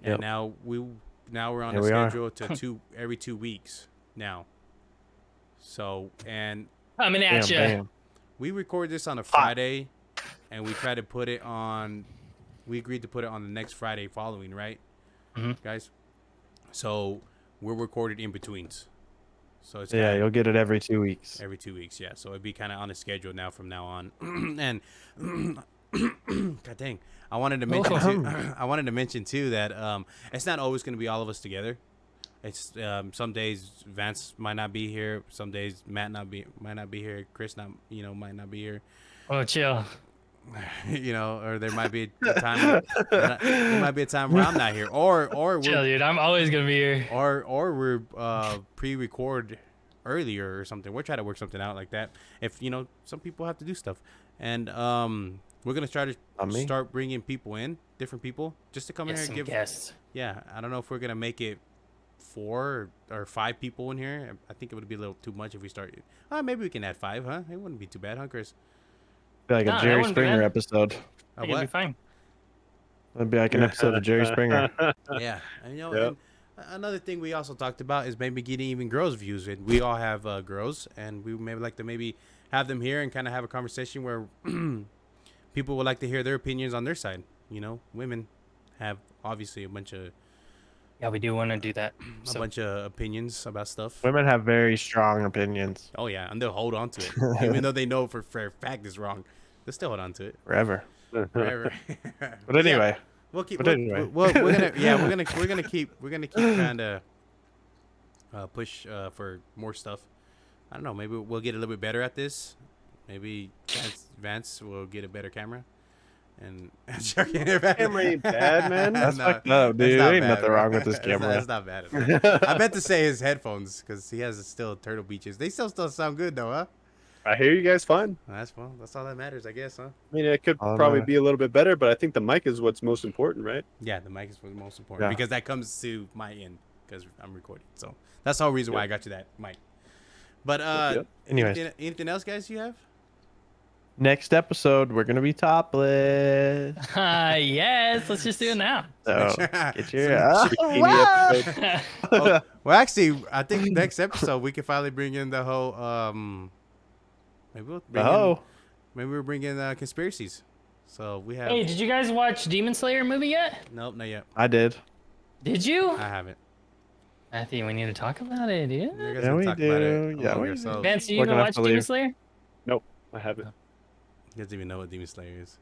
And Yep. now we're on Here the we are. schedule to every 2 weeks now. So and Coming at you. bam. we record this on a Friday, and we try to put it on. We agreed to put it on the next Friday following, right, guys? So we're recorded in betweens. So it's Yeah, kinda you'll get it every 2 weeks. every 2 weeks, yeah. So it'd be kind of on a schedule now from now on. And God dang, I wanted to mention too, I wanted to mention too that it's not always going to be all of us together. It's some days Vance might not be here. Some days Matt might not be here. Chris might not be here. Oh, chill. Or there might be a time. There might be a time where I'm not here, or Chill, we're dude. I'm always gonna be here. or we're pre-record earlier or something. We're trying to work something out like that. If some people have to do stuff, and we're gonna try to start bringing people in, different people, just to come in Get here some and give. guests. Yeah, I don't know if we're gonna make it 4 or 5 people in here. I think it would be a little too much if we start. Maybe we can add 5, huh? It wouldn't be too bad, huh, Chris? Like Nah, a that Jerry wouldn't be Springer bad. episode. I think it'd be fine. That'd be like an episode of Jerry Springer. Yeah, and, Yep. and another thing we also talked about is maybe getting even girls' views. And we all have girls, and we maybe like to maybe have them here and kind of have a conversation where people would like to hear their opinions on their side. Women have obviously a bunch of Yeah, we do want to do that. So, opinions about stuff. Women have very strong opinions Oh yeah, and they'll hold on to it, even though they know for a fact it's wrong. They'll still hold on to it forever. forever. But anyway, We'll keep. But We're anyway. gonna keep trying to push for more stuff. I don't know. Maybe we'll get a little bit better at this. Maybe Vance will get a better camera. And Camera ain't bad, man. that's No, fucked up, that's dude. not Ain't bad, nothing bro. wrong with this It's not- camera. It's not bad. At all. I meant to say his headphones because he has still Turtle Beaches. They still sound good though, huh? I hear you guys fine. That's all that matters, I guess, huh? I mean, it could Oh, probably no. be a little bit better, but I think the mic is what's most important, right? Yeah, the mic is the most important Yeah. because that comes to my end because I'm recording. So that's the whole reason why I got you that mic. But Yep. Anyways, anything else, guys? You have? next episode we're gonna be topless. yes, let's just do it now. So get your. Bikini episode. Oh, well, actually, I think next episode we can finally bring in the whole. Maybe we'll bring in, maybe we'll bring in conspiracies. So we have. Hey, did you guys watch Demon Slayer movie yet? Nope, not yet. I did. Did you? I haven't. Matthew, we need to talk about it, dude. You guys Yeah, can we talk about it do. Yeah, among we do. yourselves. Vance, do you We're even gonna have watch to Demon leave. Slayer? I haven't. You guys even know what Demon Slayer is?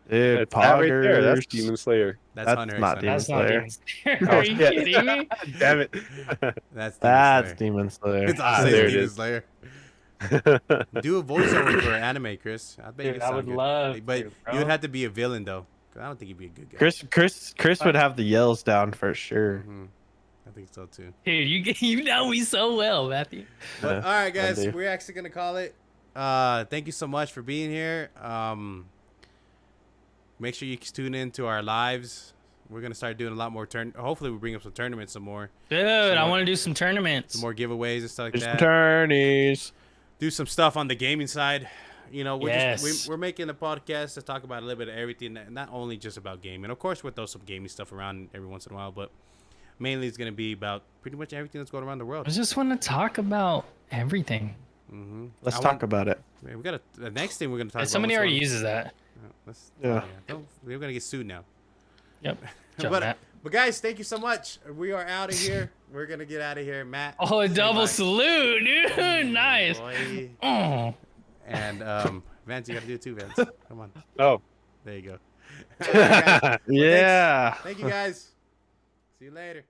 Dude, That's that right there. That's poggers. Demon Slayer. That's Hunter x not Hunter. Demon That's not Slayer. Demon Slayer. Oh, Are you shit. kidding me? Damn it. That's Demon That's Slayer. Demon Slayer. It's Ah, honestly there it Demon is. Slayer. Do a voiceover for anime, Chris. I bet you Dude, could I sound would good. love But to, you bro. would have to be a villain though. 'Cause I don't think you'd be a good guy. Chris would have the yells down for sure. Mhm. I think so too. Dude, you know me so well, Matthew. But, all right, guys, I do. we're actually gonna call it. Thank you so much for being here. Make sure you tune in to our lives. We're gonna start doing a lot more Hopefully, we bring up some tournaments, some more Dude, I more- want to do some tournaments. more giveaways and stuff like There's some that. tourneys. Do some stuff on the gaming side. We're Yes. we're making a podcast to talk about a little bit of everything, not only just about gaming. Of course, we'll throw some gaming stuff around every once in a while, but mainly it's gonna be about pretty much everything that's going around the world. I just want to talk about everything. Mm-hmm. Let's talk about it. We got the next thing we're gonna talk about. Somebody what's already going- uses that. Yeah. We're gonna get sued now. Yep. Chill, But, Matt. but guys, thank you so much. We are out of here. We're gonna get out of here, Matt. Oh, a say double bye. salute, dude. Nice. Boy. Oh. And Vance, you gotta do it too, Vance. Come on. Oh. There you go. All right, guys. Yeah. Thank you guys. See you later.